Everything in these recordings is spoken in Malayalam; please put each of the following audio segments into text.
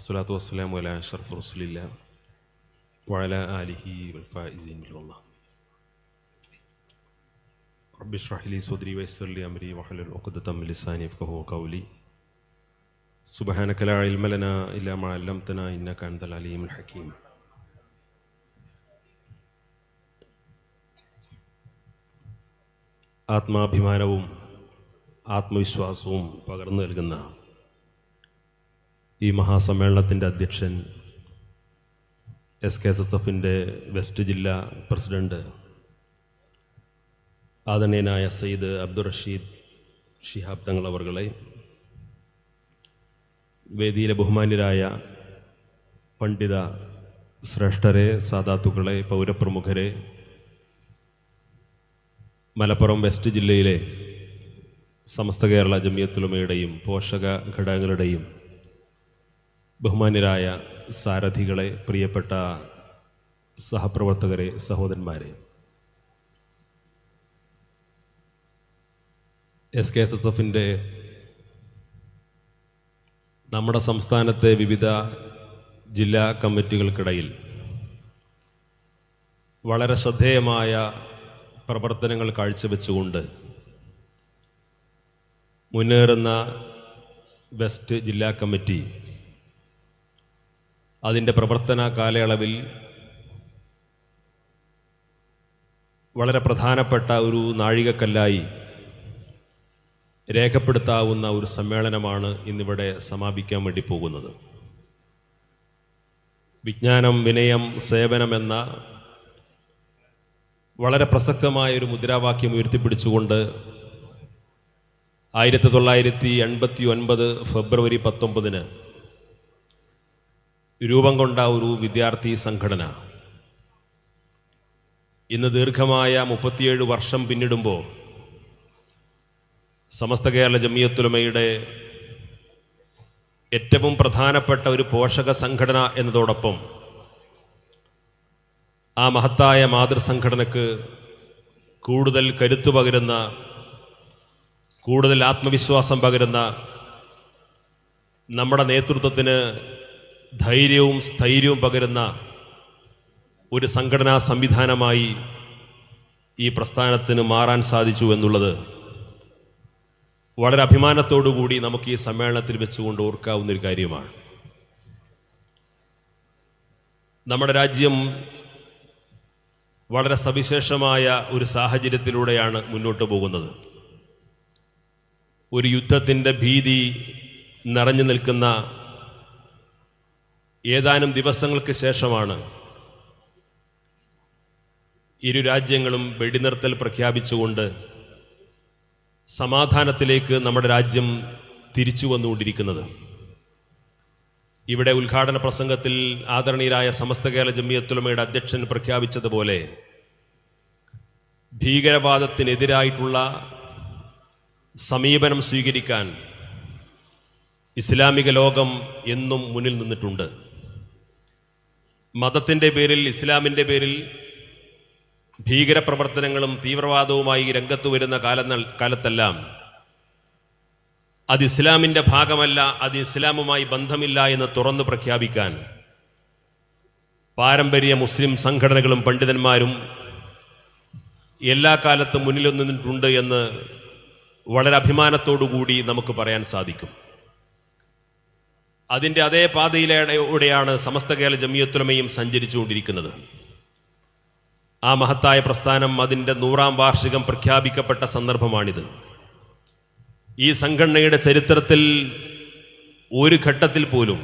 الصلاة والسلام على أشرف رسول الله وعلى آله والفائزين بالله. رب اشرح لي صدري ويسر لي أمري واحلل عقدة من لساني يفقهوا قولي. سبحانك لا علم لنا إلا ما علمتنا إنك أنت العليم الحكيم. ആത്മാഭിമാനവും ആത്മവിശ്വാസവും പകർന്നു നൽകുന്ന ഈ മഹാസമ്മേളനത്തിൻ്റെ അധ്യക്ഷൻ SKSSFൻ്റെ വെസ്റ്റ് ജില്ലാ പ്രസിഡന്റ് ആദരണീയനായ സയ്യിദ് അബ്ദുൾ റഷീദ് ശിഹാബ് തങ്ങൾ അവർകളെ, വേദിയിലെ ബഹുമാന്യരായ പണ്ഡിത ശ്രേഷ്ഠരെ, സാദാത്തുക്കളെ, പൗരപ്രമുഖരെ, മലപ്പുറം വെസ്റ്റ് ജില്ലയിലെ സമസ്ത കേരള ജമിയത്തുലമയുടെയും പോഷക ഘടകങ്ങളുടെയും ബഹുമാന്യരായ സാരഥികളെ, പ്രിയപ്പെട്ട സഹപ്രവർത്തകരെ, സഹോദരന്മാരെ, SKSSFൻ്റെ നമ്മുടെ സംസ്ഥാനത്തെ വിവിധ ജില്ലാ കമ്മിറ്റികൾക്കിടയിൽ വളരെ ശ്രദ്ധേയമായ പ്രവർത്തനങ്ങൾ കാഴ്ചവെച്ചുകൊണ്ട് മുന്നേറുന്ന വെസ്റ്റ് ജില്ലാ കമ്മിറ്റി അതിൻ്റെ പ്രവർത്തന കാലയളവിൽ വളരെ പ്രധാനപ്പെട്ട ഒരു നാഴികക്കല്ലായി രേഖപ്പെടുത്താവുന്ന ഒരു സമ്മേളനമാണ് ഇന്നിവിടെ സമാപിക്കാൻ വേണ്ടി പോകുന്നത്. വിജ്ഞാനം, വിനയം, സേവനം എന്ന വളരെ പ്രസക്തമായൊരു മുദ്രാവാക്യം ഉയർത്തിപ്പിടിച്ചുകൊണ്ട് 1989 ഫെബ്രുവരി 19 രൂപം കൊണ്ട ഒരു വിദ്യാർത്ഥി സംഘടന ഇന്ന് ദീർഘമായ 37 വർഷം പിന്നിടുമ്പോൾ സമസ്ത കേരള ജമിയത്തുലമയുടെ ഏറ്റവും പ്രധാനപ്പെട്ട ഒരു പോഷക സംഘടന എന്നതോടൊപ്പം ആ മഹത്തായ മാതൃസംഘടനക്ക് കൂടുതൽ കരുത്തു പകരുന്ന, കൂടുതൽ ആത്മവിശ്വാസം പകരുന്ന, നമ്മുടെ നേതൃത്വത്തിന് ധൈര്യവും സ്ഥൈര്യവും പകരുന്ന ഒരു സംഘടനാ സംവിധാനമായി ഈ പ്രസ്ഥാനത്തിന് മാറാൻ സാധിച്ചു എന്നുള്ളത് വളരെ അഭിമാനത്തോടുകൂടി നമുക്ക് ഈ സമ്മേളനത്തിൽ വെച്ചുകൊണ്ട് ഓർക്കാവുന്നൊരു കാര്യമാണ്. നമ്മുടെ രാജ്യം വളരെ സവിശേഷമായ ഒരു സാഹചര്യത്തിലൂടെയാണ് മുന്നോട്ട് പോകുന്നത്. ഒരു യുദ്ധത്തിൻ്റെ ഭീതി നിറഞ്ഞു നിൽക്കുന്ന ഏതാനും ദിവസങ്ങൾക്ക് ശേഷമാണ് ഇരു രാജ്യങ്ങളും വെടിനിർത്തൽ പ്രഖ്യാപിച്ചുകൊണ്ട് സമാധാനത്തിലേക്ക് നമ്മുടെ രാജ്യം തിരിച്ചു വന്നുകൊണ്ടിരിക്കുന്നത്. ഇവിടെ ഉദ്ഘാടന പ്രസംഗത്തിൽ ആദരണീയരായ സമസ്ത കേരള ജമിയത്തുലമയുടെ അധ്യക്ഷൻ പ്രഖ്യാപിച്ചതുപോലെ ഭീകരവാദത്തിനെതിരായിട്ടുള്ള സമീപനം സ്വീകരിക്കാൻ ഇസ്ലാമിക ലോകം എന്നും മുന്നിൽ നിന്നിട്ടുണ്ട്. മതത്തിൻ്റെ പേരിൽ, ഇസ്ലാമിൻ്റെ പേരിൽ ഭീകരപ്രവർത്തനങ്ങളും തീവ്രവാദവുമായി രംഗത്ത് വരുന്ന കാലത്തെല്ലാം അത് ഇസ്ലാമിൻ്റെ ഭാഗമല്ല, അത് ഇസ്ലാമുമായി ബന്ധമില്ല എന്ന് തുറന്നു പ്രഖ്യാപിക്കാൻ പാരമ്പര്യ മുസ്ലിം സംഘടനകളും പണ്ഡിതന്മാരും എല്ലാ കാലത്തും മുന്നിൽ നിന്നിട്ടുണ്ട് എന്ന് വളരെ അഭിമാനത്തോടുകൂടി നമുക്ക് പറയാൻ സാധിക്കും. അതിൻ്റെ അതേ പാതയിലൂടെയാണ് സമസ്ത കേരള ജമിയത്തുലമയും സഞ്ചരിച്ചുകൊണ്ടിരിക്കുന്നത്. ആ മഹത്തായ പ്രസ്ഥാനം അതിൻ്റെ 100ാം വാർഷികം പ്രഖ്യാപിക്കപ്പെട്ട സന്ദർഭമാണിത്. ഈ സംഘടനയുടെ ചരിത്രത്തിൽ ഒരു ഘട്ടത്തിൽ പോലും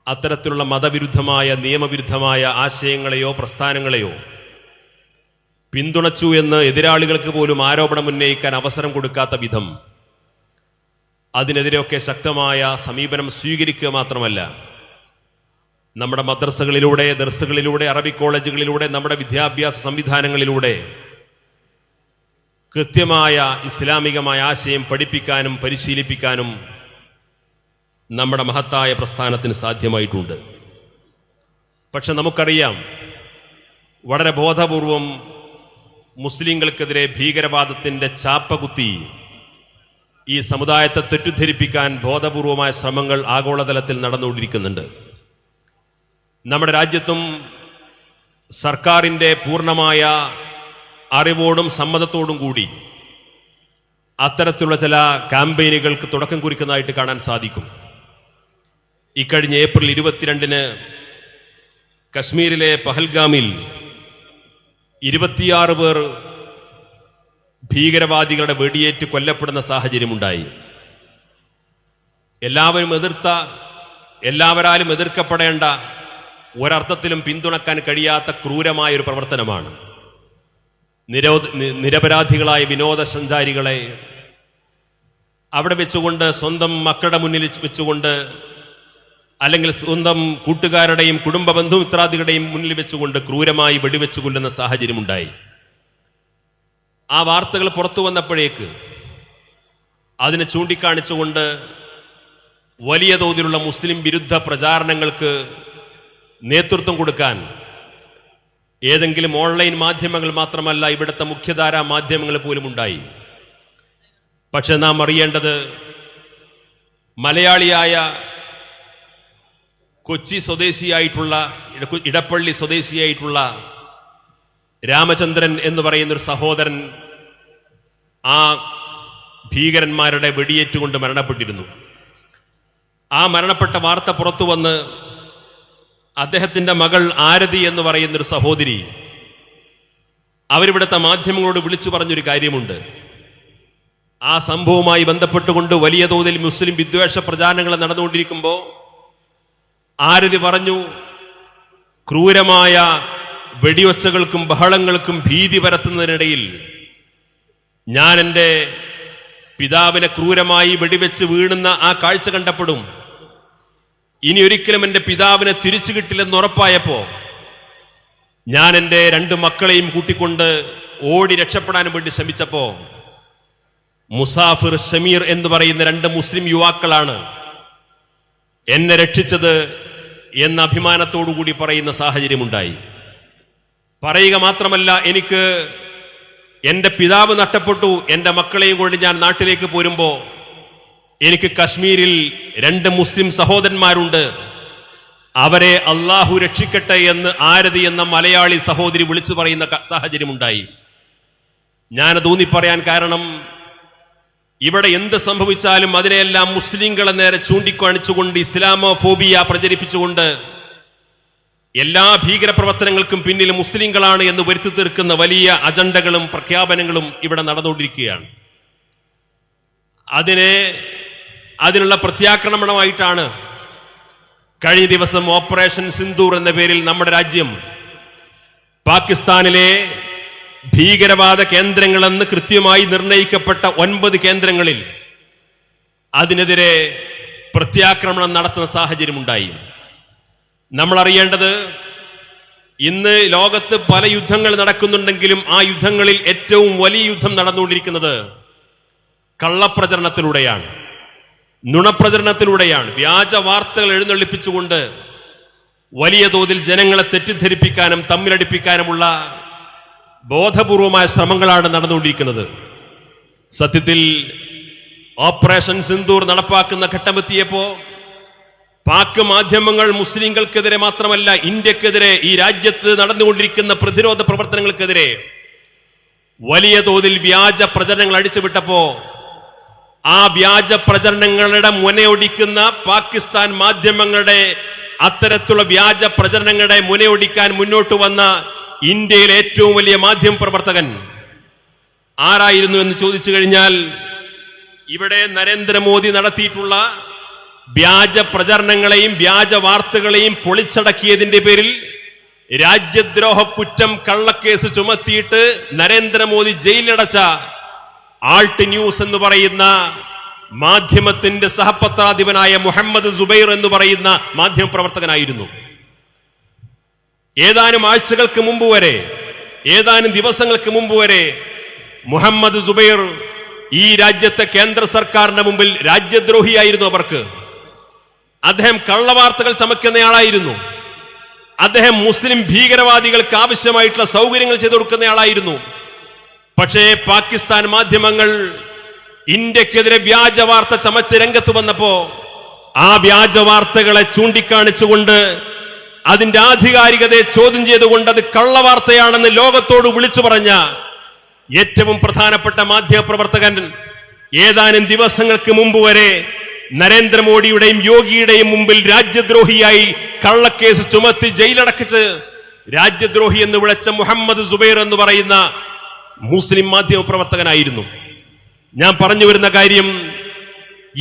അത്തരത്തിലുള്ള മതവിരുദ്ധമായ, നിയമവിരുദ്ധമായ ആശയങ്ങളെയോ പ്രസ്ഥാനങ്ങളെയോ പിന്തുണച്ചു എന്ന് എതിരാളികൾക്ക് പോലും ആരോപണം ഉന്നയിക്കാൻ അവസരം കൊടുക്കാത്ത വിധം അതിനെതിരെയൊക്കെ ശക്തമായ സമീപനം സ്വീകരിക്കുക മാത്രമല്ല, നമ്മുടെ മദ്രസകളിലൂടെ, ദർസുകളിലൂടെ, അറബിക് കോളേജുകളിലൂടെ, നമ്മുടെ വിദ്യാഭ്യാസ സംവിധാനങ്ങളിലൂടെ കൃത്യമായ ഇസ്ലാമികമായ ആശയം പഠിപ്പിക്കാനും പരിശീലിപ്പിക്കാനും നമ്മുടെ മഹത്തായ പ്രസ്ഥാനത്തിന് സാധ്യമായിട്ടുണ്ട്. പക്ഷെ നമുക്കറിയാം, വളരെ ബോധപൂർവം മുസ്ലിങ്ങൾക്കെതിരെ ഭീകരവാദത്തിൻ്റെ ചാപ്പ കുത്തി ഈ സമുദായത്തെ തെറ്റിദ്ധരിപ്പിക്കാൻ ബോധപൂർവമായ ശ്രമങ്ങൾ ആഗോളതലത്തിൽ നടന്നുകൊണ്ടിരിക്കുന്നുണ്ട്. നമ്മുടെ രാജ്യത്തും സർക്കാരിൻ്റെ പൂർണ്ണമായ അറിവോടും സമ്മതത്തോടും കൂടി അത്തരത്തിലുള്ള ചില ക്യാമ്പയിനുകൾക്ക് തുടക്കം കുറിക്കുന്നതായിട്ട് കാണാൻ സാധിക്കും. ഇക്കഴിഞ്ഞ ഏപ്രിൽ 22-ന് കശ്മീരിലെ പഹൽഗാമിൽ 26 പേർ ഭീകരവാദികളുടെ വെടിയേറ്റ് കൊല്ലപ്പെടുന്ന സാഹചര്യമുണ്ടായി. എല്ലാവരാലും എതിർക്കപ്പെടേണ്ട, ഒരർത്ഥത്തിലും പിന്തുണക്കാൻ കഴിയാത്ത ക്രൂരമായൊരു പ്രവർത്തനമാണ്. നിരപരാധികളായ വിനോദസഞ്ചാരികളെ അവിടെ വെച്ചുകൊണ്ട്, സ്വന്തം മക്കളുടെ മുന്നിൽ വെച്ചുകൊണ്ട്, അല്ലെങ്കിൽ സ്വന്തം കൂട്ടുകാരുടെയും കുടുംബ ബന്ധുമിത്രാദികളുടെയും മുന്നിൽ വെച്ചുകൊണ്ട് ക്രൂരമായി വെടിവെച്ചു കൊല്ലുന്ന സാഹചര്യമുണ്ടായി. ആ വാർത്തകൾ പുറത്തു വന്നപ്പോഴേക്ക് അതിനെ ചൂണ്ടിക്കാണിച്ചുകൊണ്ട് വലിയ തോതിലുള്ള മുസ്ലിം വിരുദ്ധ പ്രചാരണങ്ങൾക്ക് നേതൃത്വം കൊടുക്കാൻ ഏതെങ്കിലും ഓൺലൈൻ മാധ്യമങ്ങൾ മാത്രമല്ല, ഇവിടുത്തെ മുഖ്യധാരാ മാധ്യമങ്ങൾ പോലും ഉണ്ടായി. പക്ഷെ നാം അറിയേണ്ടത്, മലയാളിയായ കൊച്ചി സ്വദേശിയായിട്ടുള്ള, ഇടപ്പള്ളി സ്വദേശിയായിട്ടുള്ള രാമചന്ദ്രൻ എന്ന് പറയുന്നൊരു സഹോദരൻ ആ ഭീകരന്മാരുടെ വെടിയേറ്റുകൊണ്ട് മരണപ്പെട്ടിരുന്നു. ആ മരണപ്പെട്ട വാർത്ത പുറത്തു വന്ന് അദ്ദേഹത്തിൻ്റെ മകൾ ആരതി എന്ന് പറയുന്നൊരു സഹോദരി അവരിവിടുത്തെ മാധ്യമങ്ങളോട് വിളിച്ചു പറഞ്ഞൊരു കാര്യമുണ്ട്. ആ സംഭവവുമായി ബന്ധപ്പെട്ടുകൊണ്ട് വലിയ തോതിൽ മുസ്ലിം വിദ്വേഷ പ്രചാരണങ്ങൾ നടന്നുകൊണ്ടിരിക്കുമ്പോൾ ആരതി പറഞ്ഞു, ക്രൂരമായ വെടിയൊച്ചകൾക്കും ബഹളങ്ങൾക്കും ഭീതി പരത്തുന്നതിനിടയിൽ ഞാൻ എൻ്റെ പിതാവിനെ ക്രൂരമായി വെടിവെച്ച് വീഴുന്ന ആ കാഴ്ച കണ്ടപ്പോഴും ഇനി ഒരിക്കലും എൻ്റെ പിതാവിനെ തിരിച്ചു കിട്ടില്ലെന്ന് ഉറപ്പായപ്പോ ഞാൻ എൻ്റെ 2 മക്കളെയും കൂട്ടിക്കൊണ്ട് ഓടി രക്ഷപ്പെടാൻ വേണ്ടി ശ്രമിച്ചപ്പോ മുസാഫിർ, ഷമീർ എന്ന് പറയുന്ന 2 മുസ്ലിം യുവാക്കളാണ് എന്നെ രക്ഷിച്ചത് എന്ന അഭിമാനത്തോടു കൂടി പറയുന്ന സാഹചര്യമുണ്ടായി. പറയുക മാത്രമല്ല, എനിക്ക് എൻ്റെ പിതാവ് നഷ്ടപ്പെട്ടു, എൻ്റെ മക്കളെയും കൊണ്ട് ഞാൻ നാട്ടിലേക്ക് പോരുമ്പോൾ എനിക്ക് കശ്മീരിൽ 2 മുസ്ലിം സഹോദരന്മാരുണ്ട്, അവരെ അള്ളാഹു രക്ഷിക്കട്ടെ എന്ന് ആരതി എന്ന മലയാളി സഹോദരി വിളിച്ചു പറയുന്ന സാഹചര്യമുണ്ടായി. ഞാനത് ഊന്നിപ്പറയാൻ കാരണം, ഇവിടെ എന്ത് സംഭവിച്ചാലും അതിനെയെല്ലാം മുസ്ലിങ്ങളെ നേരെ ചൂണ്ടിക്കാണിച്ചുകൊണ്ട്, ഇസ്ലാമോഫോബിയ പ്രചരിപ്പിച്ചുകൊണ്ട് എല്ലാ ഭീകരപ്രവർത്തനങ്ങൾക്കും പിന്നിൽ മുസ്ലിങ്ങളാണ് എന്ന് വരുത്തി തീർക്കുന്ന വലിയ അജണ്ടകളും പ്രഖ്യാപനങ്ങളും ഇവിടെ നടന്നുകൊണ്ടിരിക്കുകയാണ്. അതിനുള്ള പ്രത്യാക്രമണമായിട്ടാണ് കഴിഞ്ഞ ദിവസം ഓപ്പറേഷൻ സിന്ദൂർ എന്ന പേരിൽ നമ്മുടെ രാജ്യം പാകിസ്ഥാനിലെ ഭീകരവാദ കേന്ദ്രങ്ങളെന്ന് കൃത്യമായി നിർണയിക്കപ്പെട്ട 9 കേന്ദ്രങ്ങളിൽ അതിനെതിരെ പ്രത്യാക്രമണം നടത്തുന്ന സാഹചര്യമുണ്ടായി. നമ്മൾ അറിയേണ്ടത്, ഇന്ന് ലോകത്ത് പല യുദ്ധങ്ങൾ നടക്കുന്നുണ്ടെങ്കിലും ആ യുദ്ധങ്ങളിൽ ഏറ്റവും വലിയ യുദ്ധം നടന്നുകൊണ്ടിരിക്കുന്നത് കള്ളപ്രചരണത്തിലൂടെയാണ്, നുണപ്രചരണത്തിലൂടെയാണ്. വ്യാജ വാർത്തകൾ എഴുന്നള്ളിപ്പിച്ചുകൊണ്ട് വലിയ തോതിൽ ജനങ്ങളെ തെറ്റിദ്ധരിപ്പിക്കാനും തമ്മിലടിപ്പിക്കാനുമുള്ള ബോധപൂർവമായ ശ്രമങ്ങളാണ് നടന്നുകൊണ്ടിരിക്കുന്നത്. സത്യത്തിൽ ഓപ്പറേഷൻ സിന്ദൂർ നടപ്പാക്കുന്ന ഘട്ടമെത്തിയപ്പോ പാക് മാധ്യമങ്ങൾ മുസ്ലിങ്ങൾക്കെതിരെ മാത്രമല്ല, ഇന്ത്യക്കെതിരെ, ഈ രാജ്യത്ത് നടന്നുകൊണ്ടിരിക്കുന്ന പ്രതിരോധ പ്രവർത്തനങ്ങൾക്കെതിരെ വലിയ തോതിൽ വ്യാജ പ്രചരണങ്ങൾ അടിച്ചുവിട്ടപ്പോ ആ വ്യാജ പ്രചരണങ്ങളുടെ മുനയൊടിക്കുന്ന പാകിസ്ഥാൻ മാധ്യമങ്ങളുടെ അത്തരത്തിലുള്ള വ്യാജ പ്രചരണങ്ങളുടെ മുനയൊടിക്കാൻ മുന്നോട്ട് വന്ന ഇന്ത്യയിലെ ഏറ്റവും വലിയ മാധ്യമ പ്രവർത്തകൻ ആരായിരുന്നു എന്ന് ചോദിച്ചു കഴിഞ്ഞാൽ, ഇവിടെ നരേന്ദ്രമോദി നടത്തിയിട്ടുള്ള വ്യാജ പ്രചരണങ്ങളെയും വ്യാജ വാർത്തകളെയും പൊളിച്ചടക്കിയതിന്റെ പേരിൽ രാജ്യദ്രോഹ കുറ്റം കള്ളക്കേസ് ചുമത്തിയിട്ട് നരേന്ദ്രമോദി ജയിലിലടച്ച ആൾട്ട് ന്യൂസ് എന്ന് പറയുന്ന മാധ്യമത്തിന്റെ സഹപത്രാധിപനായ മുഹമ്മദ് സുബൈർ എന്ന് പറയുന്ന മാധ്യമപ്രവർത്തകനായിരുന്നു. ഏതാനും ആഴ്ചകൾക്ക് മുമ്പ് വരെ, ഏതാനും ദിവസങ്ങൾക്ക് മുമ്പ് വരെ മുഹമ്മദ് സുബൈർ ഈ രാജ്യത്തെ കേന്ദ്ര സർക്കാരിന്റെ മുമ്പിൽ രാജ്യദ്രോഹിയായിരുന്നു. അവർക്ക് അദ്ദേഹം കള്ളവാർത്തകൾ ചമയ്ക്കുന്നയാളായിരുന്നു. അദ്ദേഹം മുസ്ലിം ഭീകരവാദികൾക്ക് ആവശ്യമായിട്ടുള്ള സൗകര്യങ്ങൾ ചെയ്തു കൊടുക്കുന്നയാളായിരുന്നു. പക്ഷേ പാകിസ്ഥാൻ മാധ്യമങ്ങൾ ഇന്ത്യക്കെതിരെ വ്യാജ വാർത്ത ചമച്ച് രംഗത്ത് വന്നപ്പോ ആ വ്യാജ വാർത്തകളെ ചൂണ്ടിക്കാണിച്ചുകൊണ്ട് അതിന്റെ ആധികാരികതയെ ചോദ്യം ചെയ്തുകൊണ്ട് അത് കള്ളവാർത്തയാണെന്ന് ലോകത്തോട് വിളിച്ചു പറഞ്ഞ ഏറ്റവും പ്രധാനപ്പെട്ട മാധ്യമപ്രവർത്തകൻ ഏതാനും ദിവസങ്ങൾക്ക് മുമ്പ് വരെ നരേന്ദ്രമോദിയുടെയും യോഗിയുടെയും മുമ്പിൽ രാജ്യദ്രോഹിയായി കള്ളക്കേസ് ചുമത്തി ജയിലടക്കിച്ച് രാജ്യദ്രോഹി എന്ന് വിളിച്ച മുഹമ്മദ് സുബൈർ എന്ന് പറയുന്ന മുസ്ലിം മാധ്യമപ്രവർത്തകനായിരുന്നു. ഞാൻ പറഞ്ഞു വരുന്ന കാര്യം,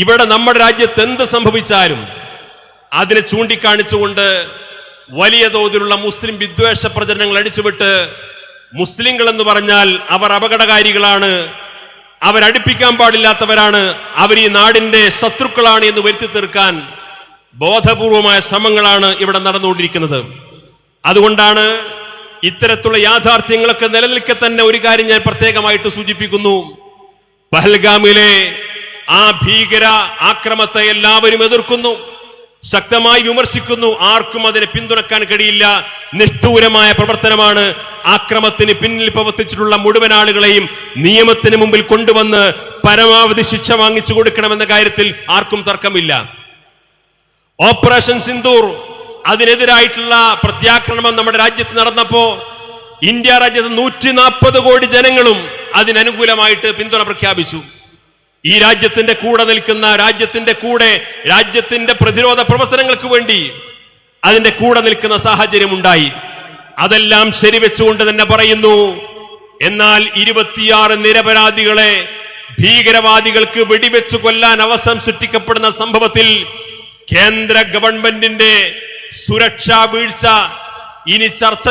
ഇവിടെ നമ്മുടെ രാജ്യത്ത് എന്ത് സംഭവിച്ചാലും അതിനെ ചൂണ്ടിക്കാണിച്ചുകൊണ്ട് വലിയ തോതിലുള്ള മുസ്ലിം വിദ്വേഷ പ്രചരണങ്ങൾ അടിച്ചുവിട്ട് മുസ്ലിങ്ങൾ എന്ന് പറഞ്ഞാൽ അവർ അപകടകാരികളാണ്, അവരടുപ്പിക്കാൻ പാടില്ലാത്തവരാണ്, അവർ ഈ നാടിന്റെ ശത്രുക്കളാണ് എന്ന് വരുത്തി തീർക്കാൻ ബോധപൂർവമായ ശ്രമങ്ങളാണ് ഇവിടെ നടന്നുകൊണ്ടിരിക്കുന്നത്. അതുകൊണ്ടാണ് ഇത്തരത്തിലുള്ള യാഥാർത്ഥ്യങ്ങളൊക്കെ നിലനിൽക്കെ തന്നെ ഒരു കാര്യം ഞാൻ പ്രത്യേകമായിട്ട് സൂചിപ്പിക്കുന്നു. പഹൽഗാമിലെ ആ ഭീകര ആക്രമത്തെ എല്ലാവരും എതിർക്കുന്നു, ശക്തമായി വിമർശിക്കുന്നു. ആർക്കും അതിനെ പിന്തുണക്കാൻ കഴിയില്ല. നിഷ്ഠൂരമായ പ്രവർത്തനമാണ്. ആക്രമത്തിന് പിന്നിൽ പ്രവർത്തിച്ചിട്ടുള്ള മുഴുവൻ ആളുകളെയും നിയമത്തിന് മുമ്പിൽ കൊണ്ടുവന്ന് പരമാവധി ശിക്ഷ വാങ്ങിച്ചു കൊടുക്കണമെന്ന കാര്യത്തിൽ ആർക്കും തർക്കമില്ല. ഓപ്പറേഷൻ സിന്ദൂർ, അതിനെതിരായിട്ടുള്ള പ്രത്യാക്രമണം നമ്മുടെ രാജ്യത്ത് നടന്നപ്പോ ഇന്ത്യ രാജ്യത്ത് 140 കോടി ജനങ്ങളും അതിനനുകൂലമായിട്ട് പിന്തുണ പ്രഖ്യാപിച്ചു. ഈ രാജ്യത്തിന്റെ കൂടെ നിൽക്കുന്ന, രാജ്യത്തിന്റെ പ്രതിരോധ പ്രവർത്തനങ്ങൾക്ക് വേണ്ടി അതിന്റെ കൂടെ നിൽക്കുന്ന സാഹചര്യം ഉണ്ടായി. അതെല്ലാം ശരിവെച്ചുകൊണ്ട് തന്നെ പറയുന്നു, എന്നാൽ 26 നിരപരാധികളെ ഭീകരവാദികൾക്ക് വെടിവെച്ചു കൊല്ലാൻ അവസരം സൃഷ്ടിക്കപ്പെടുന്ന സംഭവത്തിൽ കേന്ദ്ര ഗവൺമെന്റിന്റെ സുരക്ഷാ വീഴ്ച ഇനി ചർച്ച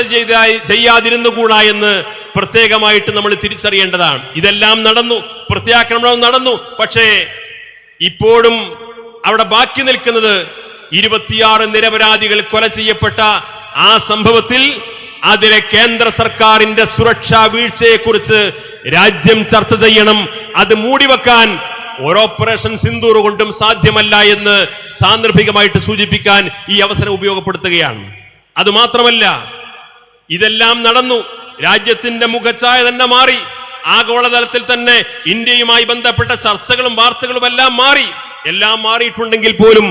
ചെയ്യാതിരുന്നുകൂടാ എന്ന് പ്രത്യേകമായിട്ട് നമ്മൾ തിരിച്ചറിയേണ്ടതാണ്. ഇതെല്ലാം നടന്നു, പ്രത്യാക്രമണവും നടന്നു. പക്ഷേ ഇപ്പോഴും അവിടെ ബാക്കി നിൽക്കുന്നത് 26 നിരപരാധികൾ കൊല ചെയ്യപ്പെട്ട ആ സംഭവത്തിൽ അതിലെ കേന്ദ്ര സർക്കാരിന്റെ സുരക്ഷാ വീഴ്ചയെക്കുറിച്ച് രാജ്യം ചർച്ച ചെയ്യണം. അത് മൂടിവെക്കാൻ ഓപ്പറേഷൻ സിന്ദൂർ കൊണ്ടും സാധ്യമല്ല എന്ന് സാന്ദർഭികമായിട്ട് സൂചിപ്പിക്കാൻ ഈ അവസരം ഉപയോഗപ്പെടുത്തുകയാണ്. അതുമാത്രമല്ല, ഇതെല്ലാം നടന്നു, രാജ്യത്തിന്റെ മുഖച്ഛായ തന്നെ മാറി. ആഗോളതലത്തിൽ തന്നെ ഇന്ത്യയുമായി ബന്ധപ്പെട്ട ചർച്ചകളും വാർത്തകളും എല്ലാം മാറി. എല്ലാം മാറിയിട്ടുണ്ടെങ്കിൽ പോലും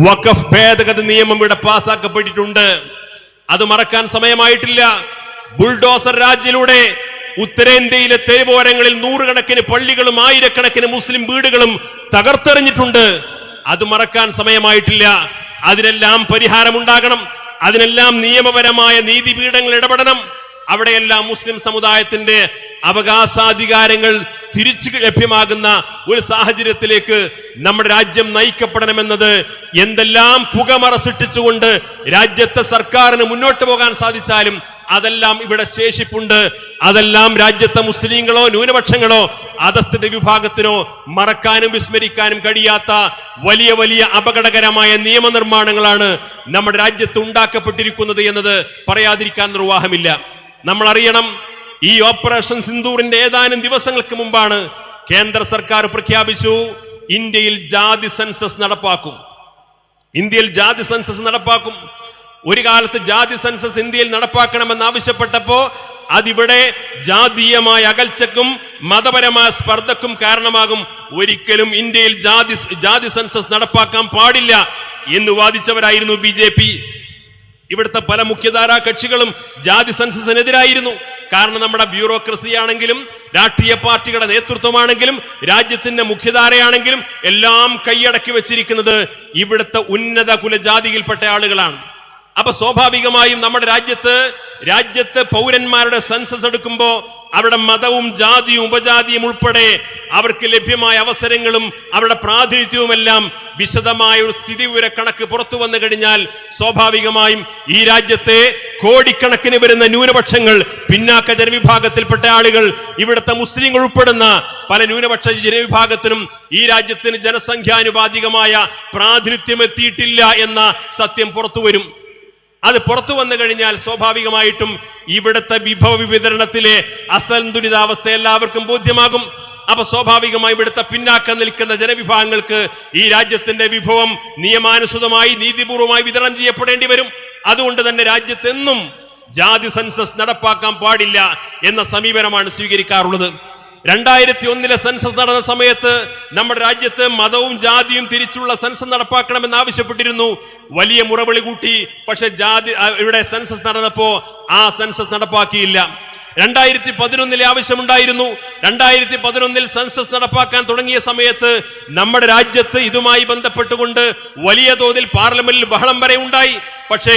വഖഫ് ഭേദഗതി നിയമം ഇവിടെ പാസാക്കപ്പെട്ടിട്ടുണ്ട്. അത് മറക്കാൻ സമയമായിട്ടില്ല. ബുൾഡോസർ രാജിലൂടെ ഉത്തരേന്ത്യയിലെ തെരുവോരങ്ങളിൽ 100 കണക്കിന് പള്ളികളും 1000 മുസ്ലിം വീടുകളും തകർത്തെറിഞ്ഞിട്ടുണ്ട്. അത് മറക്കാൻ സമയമായിട്ടില്ല. അതിനെല്ലാം പരിഹാരമുണ്ടാകണം. അതിനെല്ലാം നിയമപരമായ നീതിപീഠങ്ങൾ ഇടപെടണം. അവിടെയെല്ലാം മുസ്ലിം സമുദായത്തിന്റെ അവകാശാധികാരങ്ങൾ തിരിച്ചു ലഭ്യമാകുന്ന ഒരു സാഹചര്യത്തിലേക്ക് നമ്മുടെ രാജ്യം നയിക്കപ്പെടണമെന്നത് എന്തെല്ലാം പുകമറ സൃഷ്ടിച്ചുകൊണ്ട് രാജ്യത്തെ സർക്കാരിന് മുന്നോട്ട് പോകാൻ സാധിച്ചാലും അതെല്ലാം ഇവിടെ ശേഷിപ്പുണ്ട്. അതെല്ലാം രാജ്യത്തെ മുസ്ലിങ്ങളോ ന്യൂനപക്ഷങ്ങളോ അധസ്ഥിത വിഭാഗത്തിനോ മറക്കാനും വിസ്മരിക്കാനും കഴിയാത്ത വലിയ വലിയ അപകടകരമായ നിയമനിർമ്മാണങ്ങളാണ് നമ്മുടെ രാജ്യത്ത് ഉണ്ടാക്കപ്പെട്ടിരിക്കുന്നത് എന്നത് പറയാതിരിക്കാൻ നിർവാഹമില്ല. നമ്മൾ അറിയണം, ഈ ഓപ്പറേഷൻ സിന്ദൂറിന്റെ ഏതാനും ദിവസങ്ങൾക്ക് മുമ്പാണ് കേന്ദ്ര സർക്കാർ പ്രഖ്യാപിച്ചു ഇന്ത്യയിൽ ജാതി സെൻസസ് നടപ്പാക്കും. ഒരു കാലത്ത് ജാതി സെൻസസ് ഇന്ത്യയിൽ നടപ്പാക്കണമെന്ന് ആവശ്യപ്പെട്ടപ്പോ അതിവിടെ ജാതീയമായ അകൽച്ചക്കും മതപരമായ സ്പർദ്ധക്കും കാരണമാകും. ഒരിക്കലും ഇന്ത്യയിൽ ജാതി സെൻസസ് നടപ്പാക്കാൻ പാടില്ല എന്ന് വാദിച്ചവരായിരുന്നു BJP. ഇവിടുത്തെ പല മുഖ്യധാരാ കക്ഷികളും ജാതി സെൻസസിനെതിരായിരുന്നു. കാരണം നമ്മുടെ ബ്യൂറോക്രസി ആണെങ്കിലും രാഷ്ട്രീയ പാർട്ടികളുടെ നേതൃത്വമാണെങ്കിലും രാജ്യത്തിന്റെ മുഖ്യധാരയാണെങ്കിലും എല്ലാം കൈയടക്കി വെച്ചിരിക്കുന്നത് ഇവിടുത്തെ ഉന്നത കുലജാതിയിൽപ്പെട്ട ആളുകളാണ്. അപ്പൊ സ്വാഭാവികമായും നമ്മുടെ രാജ്യത്ത് പൗരന്മാരുടെ സെൻസസ് എടുക്കുമ്പോ അവിടെ മതവും ജാതിയും ഉപജാതിയും ഉൾപ്പെടെ അവർക്ക് ലഭ്യമായ അവസരങ്ങളും അവരുടെ പ്രാതിനിധ്യവുമെല്ലാം വിശദമായ ഒരു സ്ഥിതിവിവര കണക്ക് പുറത്തു വന്നു കഴിഞ്ഞാൽ സ്വാഭാവികമായും ഈ രാജ്യത്തെ കോടിക്കണക്കിന് വരുന്ന ന്യൂനപക്ഷങ്ങൾ, പിന്നാക്ക ജനവിഭാഗത്തിൽപ്പെട്ട ആളുകൾ, ഇവിടുത്തെ മുസ്ലിങ്ങൾ ഉൾപ്പെടുന്ന പല ന്യൂനപക്ഷ ജനവിഭാഗത്തിനും ഈ രാജ്യത്തിന് ജനസംഖ്യാനുപാതികമായ പ്രാതിനിധ്യം എത്തിയിട്ടില്ല എന്ന സത്യം പുറത്തു വരും. അത് പുറത്തു വന്നു കഴിഞ്ഞാൽ സ്വാഭാവികമായിട്ടും ഇവിടുത്തെ വിഭവ വിതരണത്തിലെ അസന്തുലിതാവസ്ഥ എല്ലാവർക്കും ബോധ്യമാകും. അപ്പൊ സ്വാഭാവികമായി ഇവിടുത്തെ പിന്നാക്കം നിൽക്കുന്ന ജനവിഭാഗങ്ങൾക്ക് ഈ രാജ്യത്തിന്റെ വിഭവം നിയമാനുസൃതമായി നീതിപൂർവമായി വിതരണം ചെയ്യപ്പെടേണ്ടി വരും. അതുകൊണ്ട് തന്നെ രാജ്യത്തെന്നും ജാതി സെൻസസ് നടപ്പാക്കാൻ പാടില്ല എന്ന സമീപനമാണ് സ്വീകരിക്കാറുള്ളത്. 2001 സെൻസസ് നടന്ന സമയത്ത് നമ്മുടെ രാജ്യത്ത് മതവും ജാതിയും തിരിച്ചുള്ള സെൻസസ് നടപ്പാക്കണമെന്ന് ആവശ്യപ്പെട്ടിരുന്നു. വലിയ മുറവിളി കൂട്ടി. പക്ഷെ ഇവിടെ സെൻസസ് നടന്നപ്പോ ആ സെൻസസ് നടപ്പാക്കിയില്ല. 2011 ആവശ്യമുണ്ടായിരുന്നു. 2011 സെൻസസ് നടപ്പാക്കാൻ തുടങ്ങിയ സമയത്ത് നമ്മുടെ രാജ്യത്ത് ഇതുമായി ബന്ധപ്പെട്ടുകൊണ്ട് വലിയ തോതിൽ പാർലമെന്റിൽ ബഹളം വരെ ഉണ്ടായി. പക്ഷേ